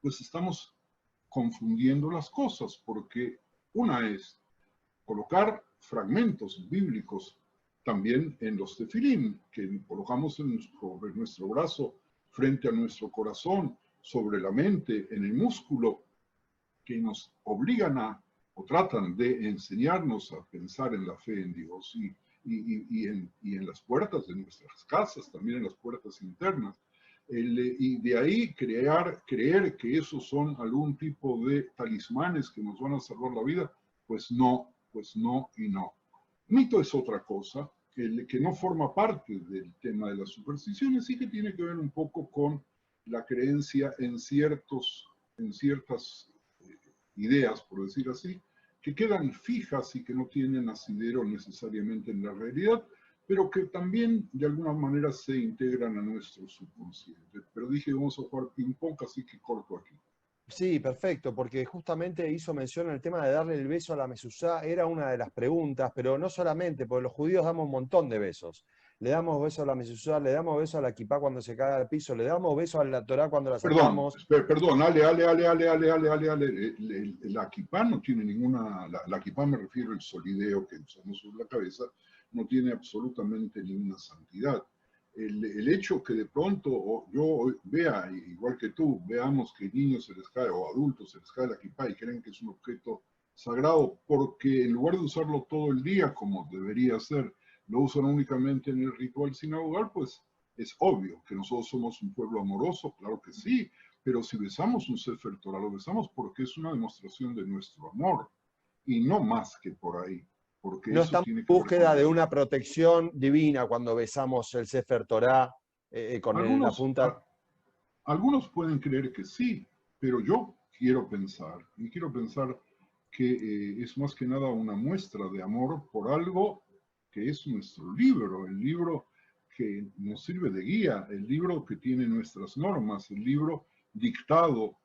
pues estamos confundiendo las cosas, porque una es colocar fragmentos bíblicos también en los tefilín, que colocamos sobre nuestro brazo, frente a nuestro corazón, sobre la mente, en el músculo, que nos obligan o tratan de enseñarnos a pensar en la fe en Dios y en las puertas de nuestras casas, también en las puertas internas. Y de ahí creer que esos son algún tipo de talismanes que nos van a salvar la vida, pues no y no. Mito es otra cosa, que no forma parte del tema de las supersticiones, sí que tiene que ver un poco con la creencia en ciertas ideas, por decir así, que quedan fijas y que no tienen asidero necesariamente en la realidad, pero que también de alguna manera se integran a nuestro subconsciente. Pero dije, vamos a jugar ping-pong, así que corto aquí. Sí, perfecto, porque justamente hizo mención en el tema de darle el beso a la mezuzá, era una de las preguntas, pero no solamente, porque los judíos damos un montón de besos. Le damos beso a la mezuzá, le damos beso a la kipá cuando se cae al piso, le damos beso a la Torá cuando la sacamos. Perdón, Ale, la kipá no tiene ninguna, la kipá me refiero al solideo que usamos sobre la cabeza, no tiene absolutamente ninguna santidad. El hecho que de pronto yo vea, igual que tú, veamos que niños se les cae o adultos se les cae la kipá y creen que es un objeto sagrado porque en lugar de usarlo todo el día como debería ser, lo usan únicamente en el ritual sinagogal, pues es obvio que nosotros somos un pueblo amoroso, claro que sí, pero si besamos un Sefer Torah, lo besamos porque es una demostración de nuestro amor y no más que por ahí. Porque no eso estamos tiene en que búsqueda de una protección divina cuando besamos el Sefer Torah con la punta. Algunos pueden creer que sí, pero yo quiero pensar que es más que nada una muestra de amor por algo que es nuestro libro, el libro que nos sirve de guía, el libro que tiene nuestras normas, el libro dictado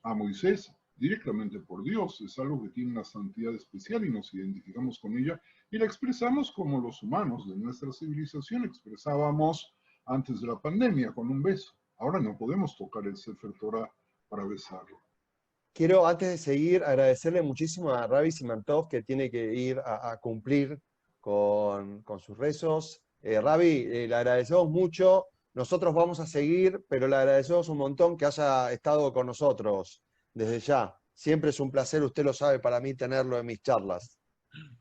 a Moisés directamente por Dios, es algo que tiene una santidad especial y nos identificamos con ella y la expresamos como los humanos de nuestra civilización expresábamos antes de la pandemia con un beso. Ahora no podemos tocar el Sefer Torah para besarlo. Quiero, antes de seguir, agradecerle muchísimo a Rabbi Simantov, que tiene que ir a cumplir con sus rezos. Rabbi, le agradecemos mucho. Nosotros vamos a seguir, pero le agradecemos un montón que haya estado con nosotros desde ya. Siempre es un placer, usted lo sabe, para mí tenerlo en mis charlas.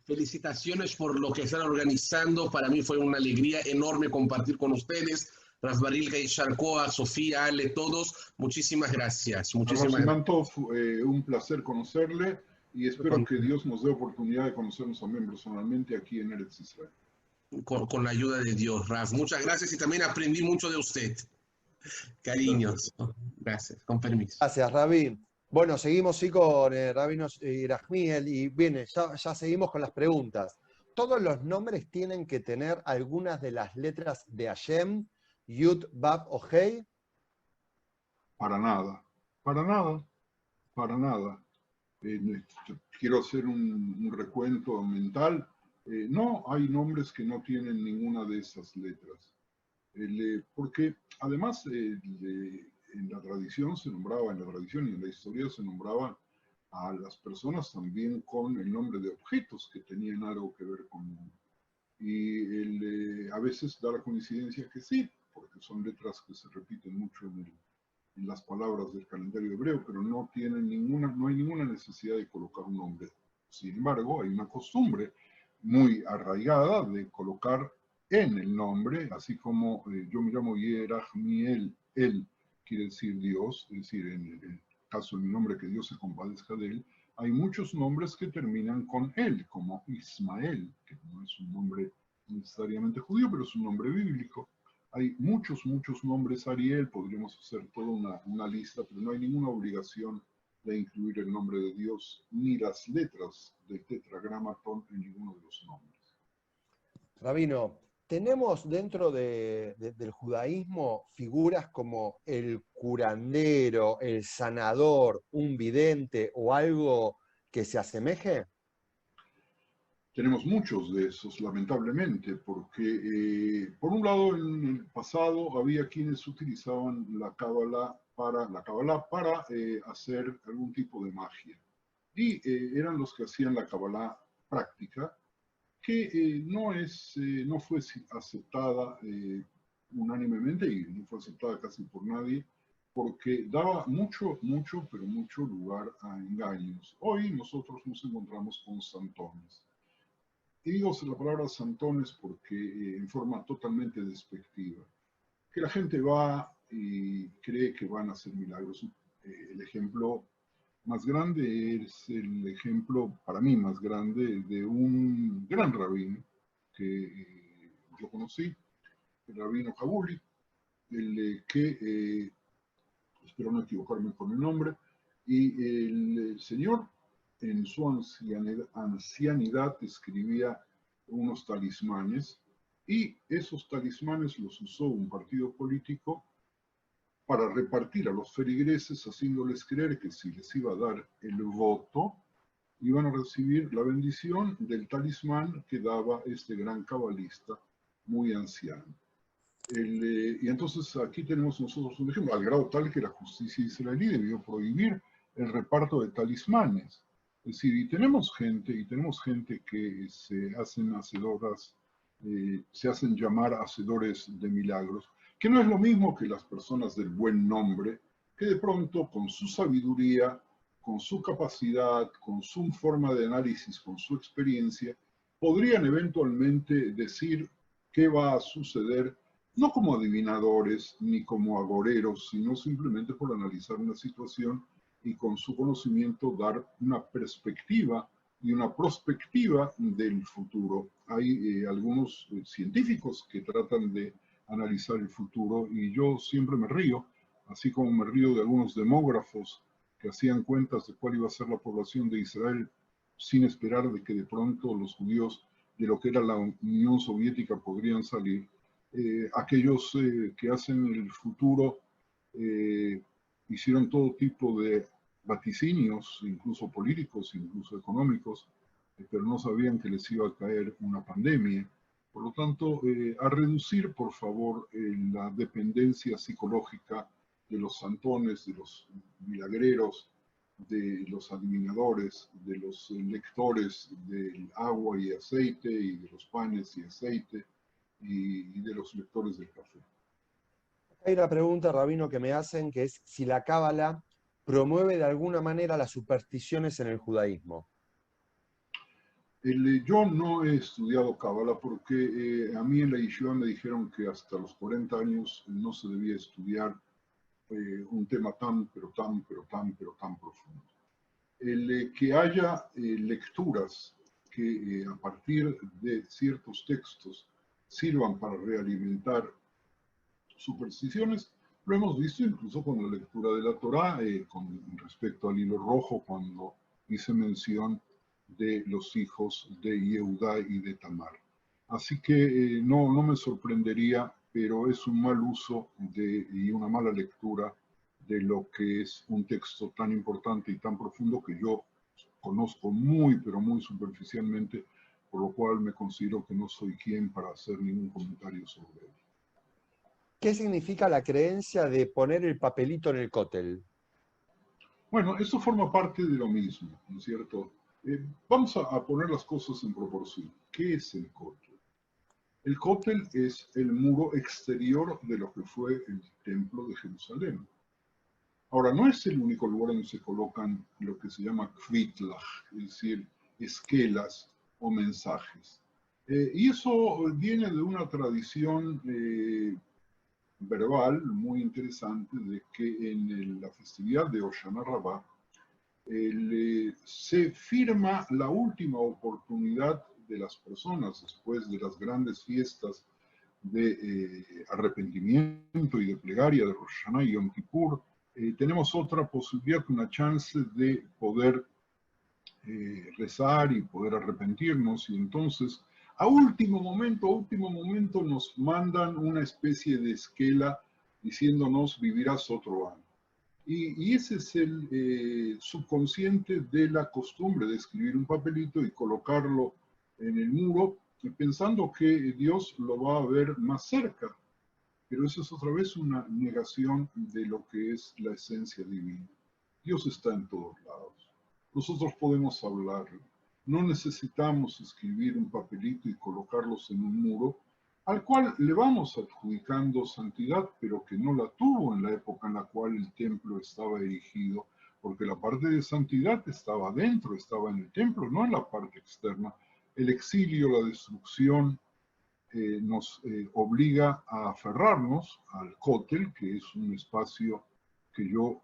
Felicitaciones por lo que están organizando. Para mí fue una alegría enorme compartir con ustedes. Rav Barilka y Sharkoa, Sofía, Ale, todos, muchísimas gracias. Muchísimas gracias. Un placer conocerle y espero que Dios nos dé oportunidad de conocernos también personalmente aquí en Eretz Israel. Con la ayuda de Dios, Rav. Muchas gracias y también aprendí mucho de usted. Cariños. Gracias, con permiso. Gracias, Rabbi. Bueno, seguimos sí con Rabino Yerachmiel y viene, ya seguimos con las preguntas. ¿Todos los nombres tienen que tener algunas de las letras de Hashem, Yud, Bab o Hei? Para nada, para nada, para nada. Quiero hacer un recuento mental. No, hay nombres que no tienen ninguna de esas letras. Porque además en la tradición se nombraba, en la tradición y en la historia se nombraba a las personas también con el nombre de objetos que tenían algo que ver con uno. Y a veces da la coincidencia que sí, porque son letras que se repiten mucho en las palabras del calendario hebreo, pero no tienen no hay ninguna necesidad de colocar un nombre. Sin embargo, hay una costumbre muy arraigada de colocar en el nombre, así como yo me llamo Yerachmiel, él quiere decir Dios, es decir, en el caso de mi nombre, que Dios se compadezca de él, hay muchos nombres que terminan con él, como Ismael, que no es un nombre necesariamente judío, pero es un nombre bíblico. Hay muchos, muchos nombres Ariel, podríamos hacer toda una lista, pero no hay ninguna obligación de incluir el nombre de Dios ni las letras del tetragramatón en ninguno de los nombres. Rabino, ¿tenemos dentro del judaísmo figuras como el curandero, el sanador, un vidente o algo que se asemeje? Tenemos muchos de esos, lamentablemente, porque por un lado en el pasado había quienes utilizaban la Kabbalah para hacer algún tipo de magia. Y eran los que hacían la Kabbalah práctica, que no fue aceptada unánimemente y no fue aceptada casi por nadie, porque daba mucho, mucho, pero mucho lugar a engaños. Hoy nosotros nos encontramos con santones. Y digo la palabra santones porque en forma totalmente despectiva, que la gente va y cree que van a hacer milagros. El ejemplo más grande es el ejemplo, para mí más grande, de un gran rabino que yo conocí, el rabino Kabuli, que, espero no equivocarme con el nombre, y el señor en su ancianidad escribía unos talismanes y esos talismanes los usó un partido político para repartir a los feligreses, haciéndoles creer que si les iba a dar el voto, iban a recibir la bendición del talismán que daba este gran cabalista muy anciano. Y entonces aquí tenemos nosotros un ejemplo, al grado tal que la justicia israelí debió prohibir el reparto de talismanes. Es decir, y tenemos gente que se hacen hacedoras, se hacen llamar hacedores de milagros, que no es lo mismo que las personas del buen nombre, que de pronto con su sabiduría, con su capacidad, con su forma de análisis, con su experiencia, podrían eventualmente decir qué va a suceder, no como adivinadores ni como agoreros, sino simplemente por analizar una situación y con su conocimiento dar una perspectiva y una prospectiva del futuro. Hay algunos científicos que tratan de analizar el futuro y yo siempre me río, así como me río de algunos demógrafos que hacían cuentas de cuál iba a ser la población de Israel sin esperar de que de pronto los judíos de lo que era la Unión Soviética podrían salir. Aquellos que hacen el futuro hicieron todo tipo de vaticinios, incluso políticos, incluso económicos, pero no sabían que les iba a caer una pandemia. Por lo tanto, a reducir, por favor, la dependencia psicológica de los santones, de los milagreros, de los adivinadores, de los lectores del agua y aceite y de los panes y aceite y de los lectores del café. Hay una pregunta, Rabino, que me hacen, que es si la Cábala promueve de alguna manera las supersticiones en el judaísmo. Yo no he estudiado Cábala porque a mí en la Yeshiva me dijeron que hasta los 40 años no se debía estudiar un tema tan profundo. Que haya lecturas que a partir de ciertos textos sirvan para realimentar supersticiones, Lo hemos visto incluso con la lectura de la Torá, con respecto al hilo rojo, cuando hice mención de los hijos de Yehudá y de Tamar. Así que no me sorprendería, pero es un mal uso y una mala lectura de lo que es un texto tan importante y tan profundo que yo conozco muy, pero muy superficialmente, por lo cual me considero que no soy quien para hacer ningún comentario sobre él. ¿Qué significa la creencia de poner el papelito en el cótel? Bueno, eso forma parte de lo mismo, ¿no es cierto? Vamos a poner las cosas en proporción. ¿Qué es el cótel? El cótel es el muro exterior de lo que fue el templo de Jerusalén. Ahora, no es el único lugar donde se colocan lo que se llama kvitlach, es decir, esquelas o mensajes. Y eso viene de una tradición verbal muy interesante de que en la festividad de Hoshana Rabbah se firma la última oportunidad de las personas después de las grandes fiestas de arrepentimiento y de plegaria de Rosh Hashanah y Yom Kippur. Tenemos otra posibilidad, una chance de poder rezar y poder arrepentirnos, y entonces a último momento nos mandan una especie de esquela diciéndonos vivirás otro año. Y ese es el subconsciente de la costumbre de escribir un papelito y colocarlo en el muro, pensando que Dios lo va a ver más cerca. Pero eso es otra vez una negación de lo que es la esencia divina. Dios está en todos lados. Nosotros podemos hablarlo. No necesitamos escribir un papelito y colocarlos en un muro, al cual le vamos adjudicando santidad, pero que no la tuvo en la época en la cual el templo estaba erigido, porque la parte de santidad estaba dentro, estaba en el templo, no en la parte externa. El exilio, la destrucción, nos obliga a aferrarnos al cótel, que es un espacio que yo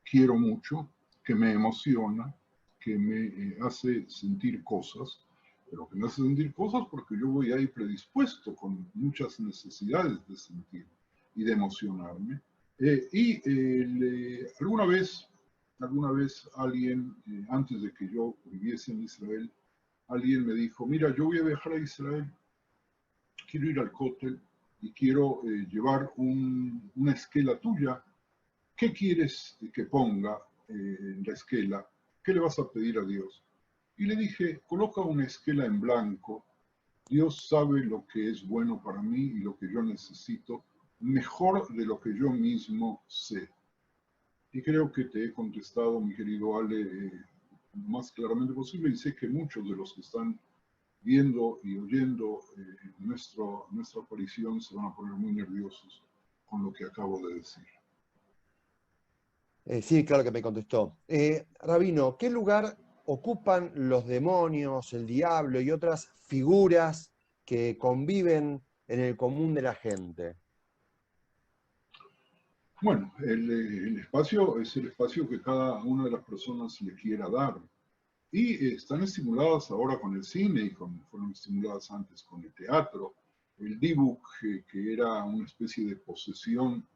quiero mucho, que me emociona, que me hace sentir cosas, pero que me hace sentir cosas porque yo voy ahí predispuesto con muchas necesidades de sentir y de emocionarme. Alguna vez alguien, antes de que yo viviese en Israel, alguien me dijo, mira, yo voy a viajar a Israel, quiero ir al cótel y quiero llevar una esquela tuya. ¿Qué quieres que ponga en la esquela? ¿Qué le vas a pedir a Dios? Y le dije, coloca una esquela en blanco. Dios sabe lo que es bueno para mí y lo que yo necesito, mejor de lo que yo mismo sé. Y creo que te he contestado, mi querido Ale, lo más claramente posible, y sé que muchos de los que están viendo y oyendo nuestra aparición se van a poner muy nerviosos con lo que acabo de decir. Sí, claro que me contestó. Rabino, ¿qué lugar ocupan los demonios, el diablo y otras figuras que conviven en el común de la gente? Bueno, el espacio es el espacio que cada una de las personas le quiera dar. Y están estimuladas ahora con el cine y fueron estimuladas antes con el teatro. El dibuj, que era una especie de posesión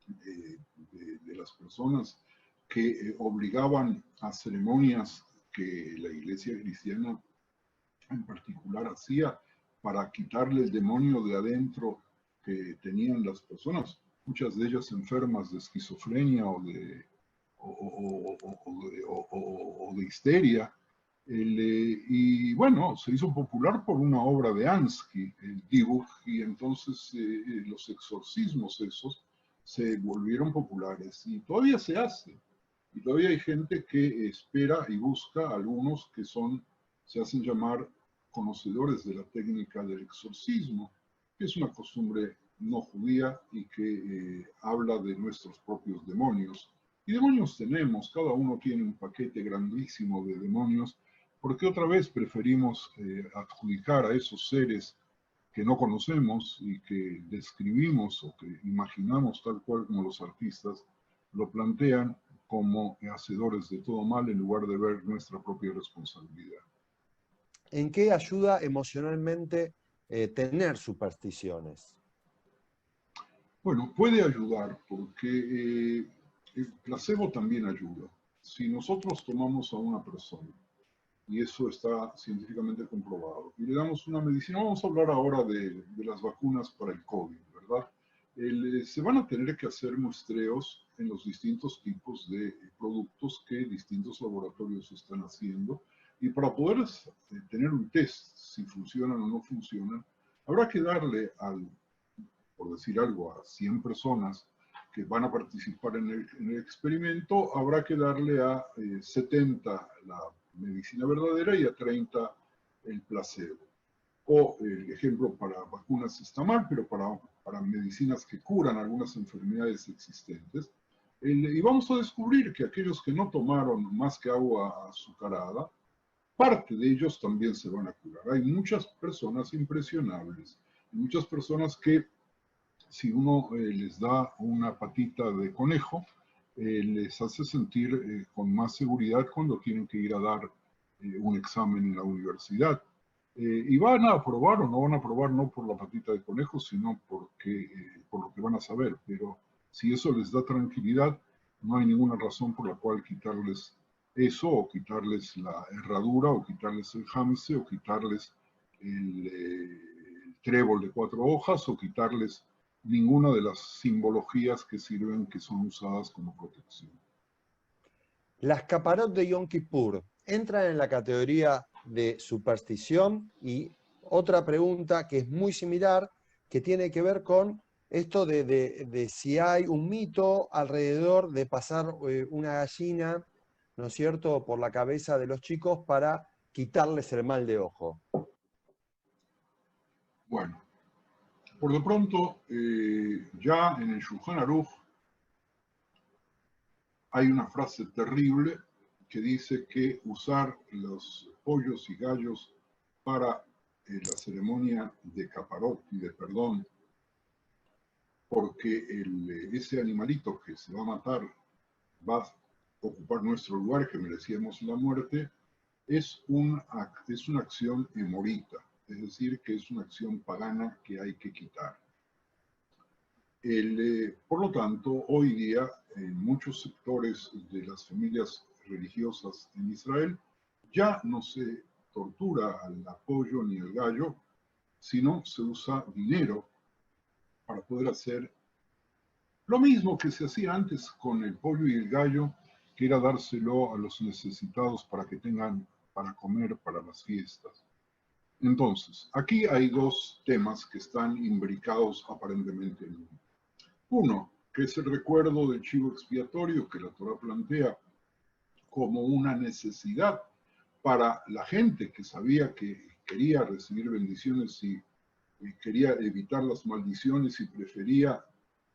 de las personas que obligaban a ceremonias que la iglesia cristiana en particular hacía para quitarle el demonio de adentro que tenían las personas, muchas de ellas enfermas de esquizofrenia o de histeria. Y bueno, se hizo popular por una obra de Ansky, el dibuj, y entonces los exorcismos esos se volvieron populares y todavía se hace. Y todavía hay gente que espera y busca, algunos que se hacen llamar conocedores de la técnica del exorcismo, que es una costumbre no judía y que habla de nuestros propios demonios. Y demonios tenemos, cada uno tiene un paquete grandísimo de demonios, porque otra vez preferimos adjudicar a esos seres que no conocemos y que describimos o que imaginamos tal cual como los artistas lo plantean como hacedores de todo mal en lugar de ver nuestra propia responsabilidad. ¿En qué ayuda emocionalmente tener supersticiones? Bueno, puede ayudar porque el placebo también ayuda. Si nosotros tomamos a una persona, y eso está científicamente comprobado, y le damos una medicina, vamos a hablar ahora de las vacunas para el COVID, ¿verdad? Se van a tener que hacer muestreos en los distintos tipos de productos que distintos laboratorios están haciendo, y para poder tener un test si funcionan o no funcionan, habrá que darle por decir algo, a 100 personas que van a participar en el experimento, habrá que darle a 70 la medicina verdadera y a 30 el placebo. O el ejemplo para vacunas está mal, pero para medicinas que curan algunas enfermedades existentes. Y vamos a descubrir que aquellos que no tomaron más que agua azucarada, parte de ellos también se van a curar. Hay muchas personas impresionables, muchas personas que si uno les da una patita de conejo, les hace sentir con más seguridad cuando tienen que ir a dar un examen en la universidad. Y van a aprobar o no van a aprobar no por la patita de conejo, sino porque, por lo que van a saber. Pero si eso les da tranquilidad, no hay ninguna razón por la cual quitarles eso, o quitarles la herradura, o quitarles el jamse, o quitarles el trébol de 4 hojas, o quitarles ninguna de las simbologías que sirven, que son usadas como protección. Las caparot de Yom Kippur entran en la categoría de superstición. Y otra pregunta que es muy similar, que tiene que ver con esto de si hay un mito alrededor de pasar una gallina, ¿no es cierto?, por la cabeza de los chicos para quitarles el mal de ojo. Bueno, por lo pronto, ya en el Shulchan Aruch hay una frase terrible que dice que usar los pollos y gallos para la ceremonia de caparot y de perdón, porque ese animalito que se va a matar va a ocupar nuestro lugar, que merecíamos la muerte, es una acción emorita, es decir, que es una acción pagana que hay que quitar. Por lo tanto, hoy día, en muchos sectores de las familias religiosas en Israel, ya no se tortura al pollo ni al gallo, sino se usa dinero para poder hacer lo mismo que se hacía antes con el pollo y el gallo, que era dárselo a los necesitados para que tengan para comer para las fiestas. Entonces, aquí hay dos temas que están imbricados aparentemente en uno. Uno, que es el recuerdo del chivo expiatorio que la Torah plantea como una necesidad para la gente que sabía que quería recibir bendiciones y quería evitar las maldiciones y prefería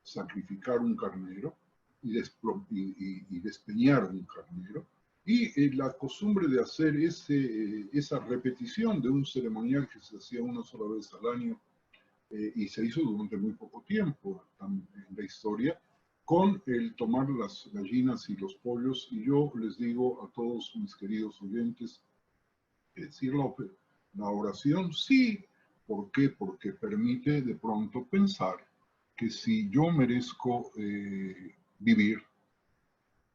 sacrificar un carnero y despeñar un carnero. Y la costumbre de hacer esa repetición de un ceremonial que se hacía una sola vez al año, y se hizo durante muy poco tiempo en la historia, con el tomar las gallinas y los pollos. Y yo les digo a todos mis queridos oyentes, decir la oración, sí. ¿Por qué? Porque permite de pronto pensar que si yo merezco vivir,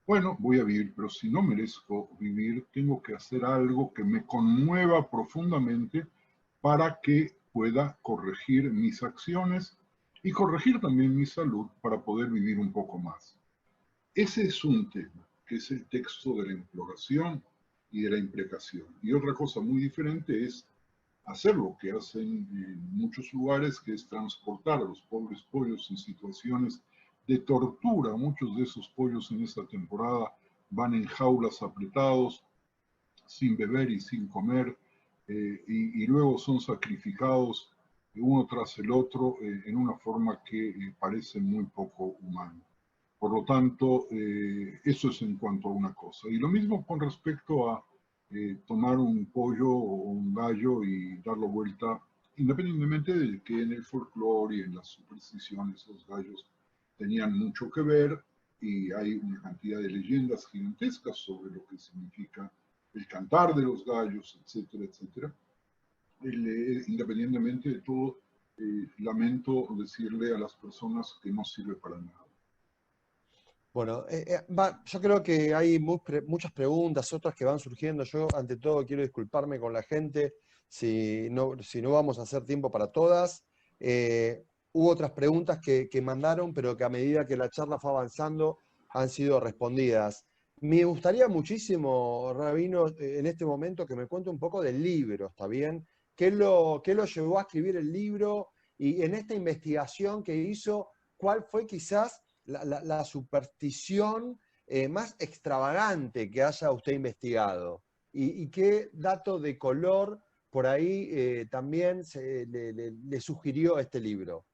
bueno, voy a vivir, pero si no merezco vivir, tengo que hacer algo que me conmueva profundamente para que pueda corregir mis acciones y corregir también mi salud para poder vivir un poco más. Ese es un tema, que es el texto de la imploración y de la imprecación. Y otra cosa muy diferente es hacer lo que hacen en muchos lugares, que es transportar a los pobres pollos en situaciones de tortura. Muchos de esos pollos en esta temporada van en jaulas apretados, sin beber y sin comer, y luego son sacrificados uno tras el otro en una forma que parece muy poco humana. Por lo tanto, eso es en cuanto a una cosa. Y lo mismo con respecto a tomar un pollo o un gallo y darlo vuelta, independientemente de que en el folclore y en las supersticiones los gallos tenían mucho que ver, y hay una cantidad de leyendas gigantescas sobre lo que significa el cantar de los gallos, etcétera, etcétera. Independientemente de todo, lamento decirle a las personas que no sirve para nada. Bueno, yo creo que hay muchas preguntas, otras que van surgiendo. Yo, ante todo, quiero disculparme con la gente si no vamos a hacer tiempo para todas. Hubo otras preguntas que mandaron, pero que a medida que la charla fue avanzando han sido respondidas. Me gustaría muchísimo, Rabino, en este momento que me cuente un poco del libro, ¿está bien? ¿Qué lo llevó a escribir el libro? Y en esta investigación que hizo, ¿cuál fue quizás la superstición más extravagante que haya usted investigado? ¿Y qué dato de color por ahí también le sugirió este libro?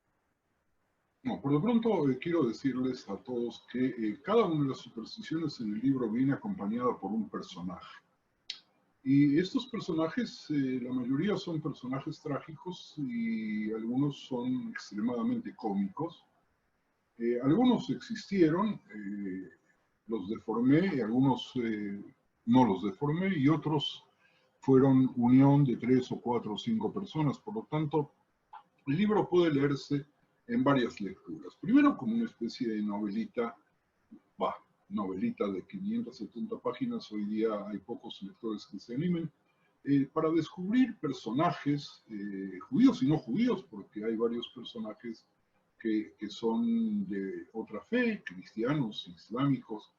No, por lo pronto quiero decirles a todos que cada una de las supersticiones en el libro viene acompañada por un personaje. Y estos personajes, la mayoría son personajes trágicos y algunos son extremadamente cómicos. Algunos existieron, los deformé, algunos no los deformé y otros fueron unión de 3 o 4 o 5 personas. Por lo tanto, el libro puede leerse en varias lecturas. Primero como una especie de novelita, novelita de 570 páginas, hoy día hay pocos lectores que se animen, para descubrir personajes judíos y no judíos, porque hay varios personajes que son de otra fe, cristianos, islámicos,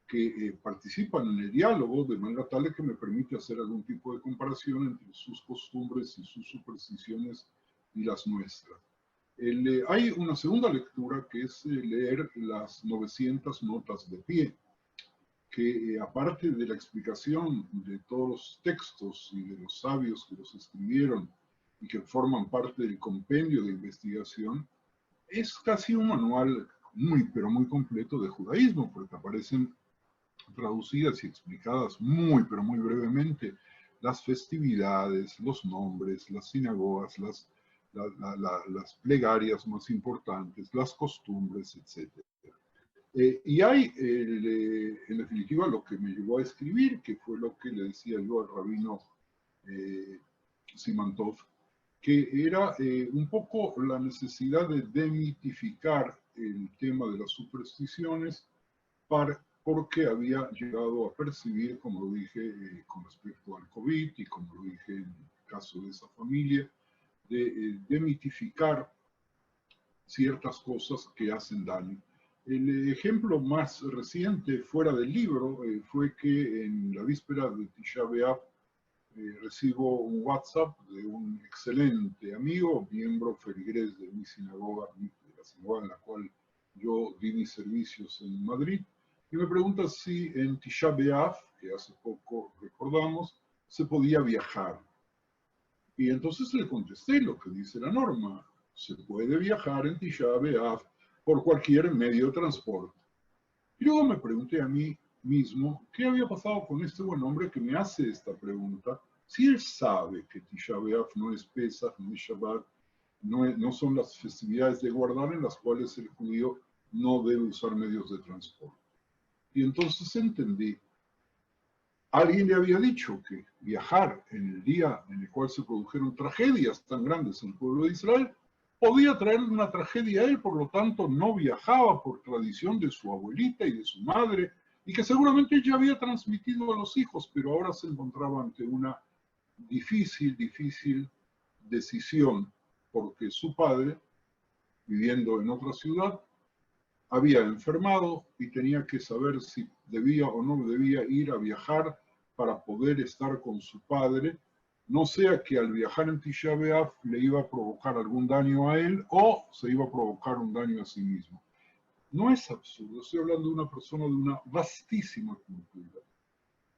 que participan en el diálogo de manera tal que me permite hacer algún tipo de comparación entre sus costumbres y sus supersticiones y las nuestras. Hay una segunda lectura que es leer las 900 notas de pie, que aparte de la explicación de todos los textos y de los sabios que los escribieron y que forman parte del compendio de investigación, es casi un manual muy, pero muy completo de judaísmo, porque aparecen traducidas y explicadas muy, pero muy brevemente las festividades, los nombres, las sinagogas, las plegarias más importantes, las costumbres, etc. Y hay, en definitiva, lo que me llevó a escribir, que fue lo que le decía yo al rabino Simantov, que era un poco la necesidad de demitificar el tema de las supersticiones porque había llegado a percibir, como lo dije con respecto al COVID y como lo dije en el caso de esa familia, de demitificar ciertas cosas que hacen daño. El ejemplo más reciente fuera del libro fue que en la víspera de Tisha B'Av recibo un WhatsApp de un excelente amigo, miembro feligrés de mi sinagoga, de la sinagoga en la cual yo di mis servicios en Madrid, y me pregunta si en Tisha B'Av, que hace poco recordamos, se podía viajar. Y entonces le contesté lo que dice la norma: se puede viajar en Tisha B'Av por cualquier medio de transporte. Y luego me pregunté a mí mismo qué había pasado con este buen hombre que me hace esta pregunta, si él sabe que Tisha B'Av no es Pesach, no es Shabbat, no son las festividades de guardar en las cuales el judío no debe usar medios de transporte. Y entonces entendí, alguien le había dicho que viajar en el día en el cual se produjeron tragedias tan grandes en el pueblo de Israel podía traerle una tragedia a él, por lo tanto no viajaba por tradición de su abuelita y de su madre, y que seguramente ya había transmitido a los hijos, pero ahora se encontraba ante una difícil decisión, porque su padre, viviendo en otra ciudad, había enfermado y tenía que saber si debía o no debía ir a viajar para poder estar con su padre, no sea que al viajar en Tisha B'Av le iba a provocar algún daño a él o se iba a provocar un daño a sí mismo. No es absurdo, estoy hablando de una persona de una vastísima cultura,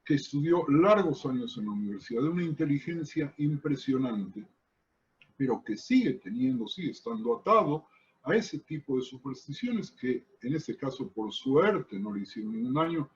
que estudió largos años en la universidad, de una inteligencia impresionante, pero que sigue estando atado a ese tipo de supersticiones que en este caso por suerte no le hicieron ningún daño.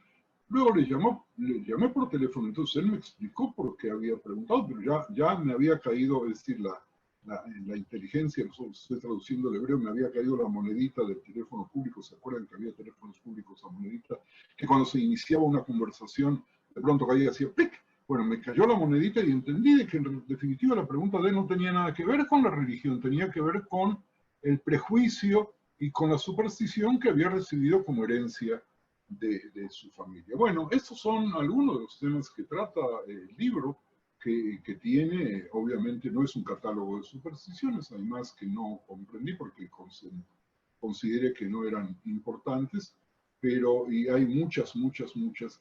Luego le llamé por teléfono, entonces él me explicó por qué había preguntado, pero ya me había caído, es decir, la inteligencia, estoy traduciendo el hebreo, me había caído la monedita del teléfono público. ¿Se acuerdan que había teléfonos públicos a monedita? Que cuando se iniciaba una conversación, de pronto caía así, ¡plic! bueno, me cayó la monedita y entendí de que en definitiva la pregunta de él no tenía nada que ver con la religión, tenía que ver con el prejuicio y con la superstición que había recibido como herencia de su familia. Bueno, estos son algunos de los temas que trata el libro, que tiene, obviamente no es un catálogo de supersticiones, hay más que no comprendí porque consideré que no eran importantes, pero y hay muchas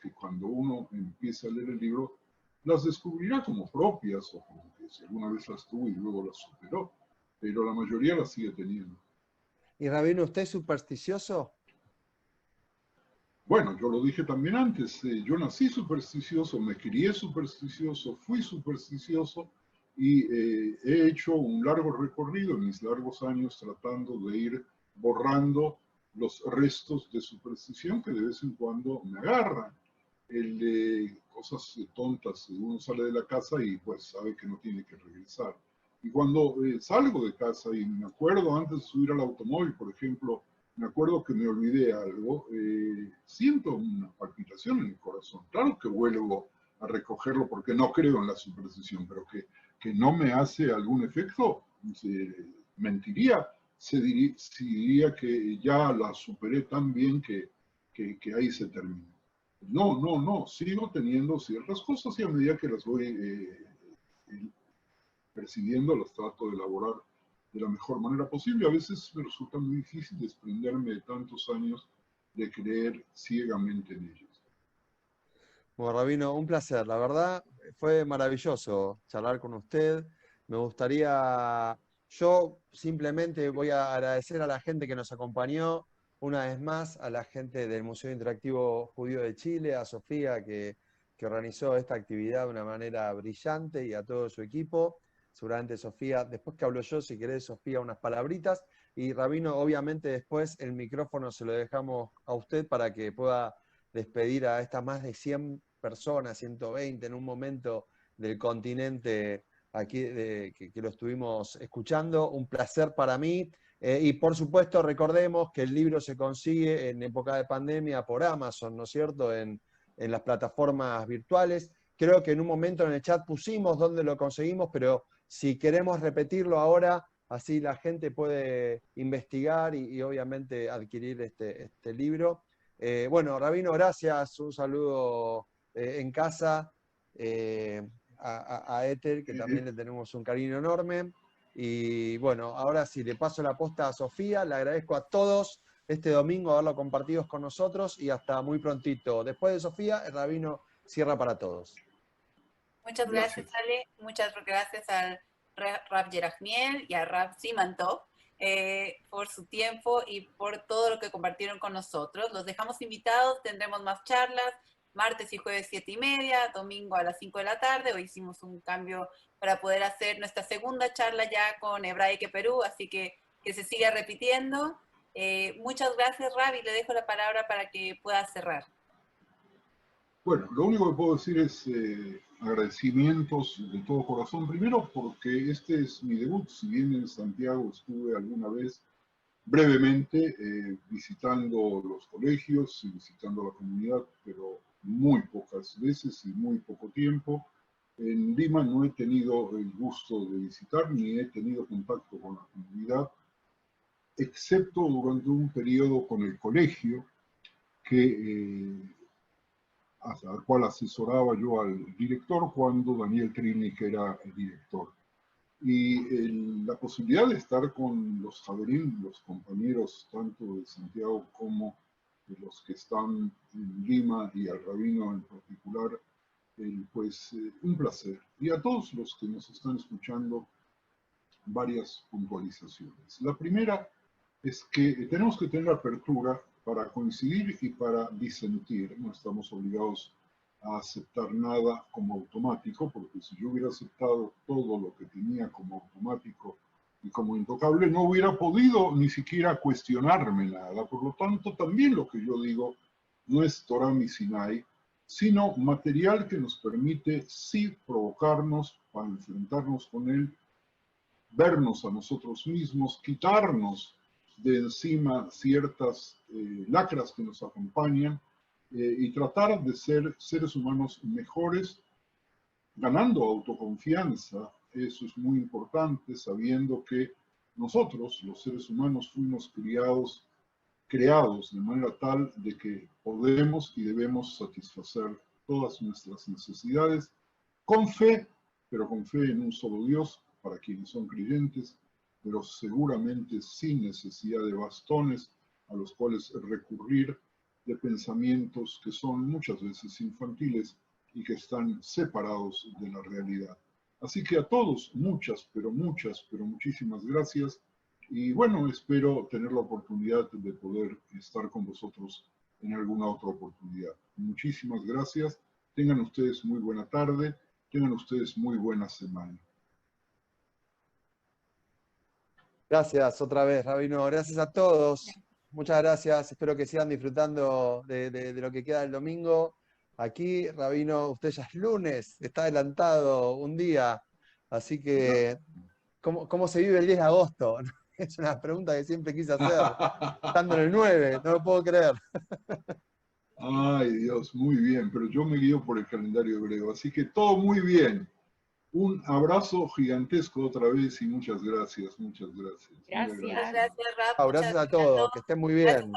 que cuando uno empieza a leer el libro las descubrirá como propias o como que si alguna vez las tuvo y luego las superó, pero la mayoría las sigue teniendo. Y Rabino, ¿usted es supersticioso? Bueno, yo lo dije también antes, yo nací supersticioso, me crié supersticioso, fui supersticioso y he hecho un largo recorrido en mis largos años tratando de ir borrando los restos de superstición que de vez en cuando me agarran. Cosas tontas, uno sale de la casa y pues sabe que no tiene que regresar. Y cuando salgo de casa y me acuerdo antes de subir al automóvil, por ejemplo, me acuerdo que me olvidé algo, siento una palpitación en el corazón. Claro que vuelvo a recogerlo porque no creo en la superstición, pero que no me hace algún efecto, mentiría si diría que ya la superé tan bien que ahí se termina. No, sigo teniendo ciertas cosas y a medida que las voy percibiendo, las trato de elaborar de la mejor manera posible. A veces me resulta muy difícil desprenderme de tantos años de creer ciegamente en ellos. Bueno, Rabino, un placer. La verdad, fue maravilloso charlar con usted. Me gustaría, yo simplemente voy a agradecer a la gente que nos acompañó, una vez más, a la gente del Museo Interactivo Judío de Chile, a Sofía, que organizó esta actividad de una manera brillante, y a todo su equipo. Seguramente Sofía, después que hablo yo, si querés, Sofía, unas palabritas. Y Rabino, obviamente después el micrófono se lo dejamos a usted para que pueda despedir a estas más de 100 personas, 120 en un momento del continente aquí que lo estuvimos escuchando. Un placer para mí. Y por supuesto recordemos que el libro se consigue en época de pandemia por Amazon, ¿no es cierto?, en las plataformas virtuales. Creo que en un momento en el chat pusimos dónde lo conseguimos, pero si queremos repetirlo ahora, así la gente puede investigar y obviamente adquirir este libro. Bueno, Rabino, gracias. Un saludo en casa a Éter, que también le tenemos un cariño enorme. Y bueno, ahora sí, le paso la posta a Sofía. Le agradezco a todos este domingo haberlo compartido con nosotros y hasta muy prontito. Después de Sofía, el Rabino cierra para todos. Muchas gracias, Ale. Muchas gracias al Rav Yerachmiel y a Rav Siman Tov por su tiempo y por todo lo que compartieron con nosotros. Los dejamos invitados, tendremos más charlas, martes y jueves 7:30, domingo a las 5 de la tarde. Hoy hicimos un cambio para poder hacer nuestra segunda charla ya con Hebraica Perú, así que se siga repitiendo. Muchas gracias, Rav, y le dejo la palabra para que pueda cerrar. Bueno, lo único que puedo decir es agradecimientos de todo corazón. Primero porque este es mi debut, si bien en Santiago estuve alguna vez brevemente visitando los colegios y visitando la comunidad, pero muy pocas veces y muy poco tiempo. En Lima no he tenido el gusto de visitar ni he tenido contacto con la comunidad, excepto durante un periodo con el colegio al cual asesoraba yo al director cuando Daniel Trilnik era el director. Y la posibilidad de estar con los Javerín, los compañeros tanto de Santiago como de los que están en Lima y al rabino en particular, pues un placer. Y a todos los que nos están escuchando, varias puntualizaciones. La primera es que tenemos que tener apertura para coincidir y para disentir. No estamos obligados a aceptar nada como automático, porque si yo hubiera aceptado todo lo que tenía como automático y como intocable, no hubiera podido ni siquiera cuestionarme nada. Por lo tanto, también lo que yo digo no es Torah ni Sinai, sino material que nos permite sí provocarnos para enfrentarnos con él, vernos a nosotros mismos, quitarnos de encima ciertas lacras que nos acompañan y tratar de ser seres humanos mejores ganando autoconfianza. Eso es muy importante, sabiendo que nosotros, los seres humanos, fuimos creados de manera tal de que podemos y debemos satisfacer todas nuestras necesidades con fe, pero con fe en un solo Dios para quienes son creyentes, pero seguramente sin necesidad de bastones a los cuales recurrir, de pensamientos que son muchas veces infantiles y que están separados de la realidad. Así que a todos, muchas, pero muchísimas gracias. Y bueno, espero tener la oportunidad de poder estar con vosotros en alguna otra oportunidad. Muchísimas gracias. Tengan ustedes muy buena tarde. Tengan ustedes muy buena semana. Gracias otra vez, Rabino. Gracias a todos. Muchas gracias. Espero que sigan disfrutando de lo que queda del domingo. Aquí, Rabino, usted ya es lunes, está adelantado un día. Así que, ¿cómo se vive el 10 de agosto? Es una pregunta que siempre quise hacer. Estando en el 9, no lo puedo creer. Ay, Dios, muy bien, pero yo me guío por el calendario hebreo, así que todo muy bien. Un abrazo gigantesco otra vez y muchas gracias, muchas gracias. Muchas gracias, Rab. Gracias a todos, que estén muy bien.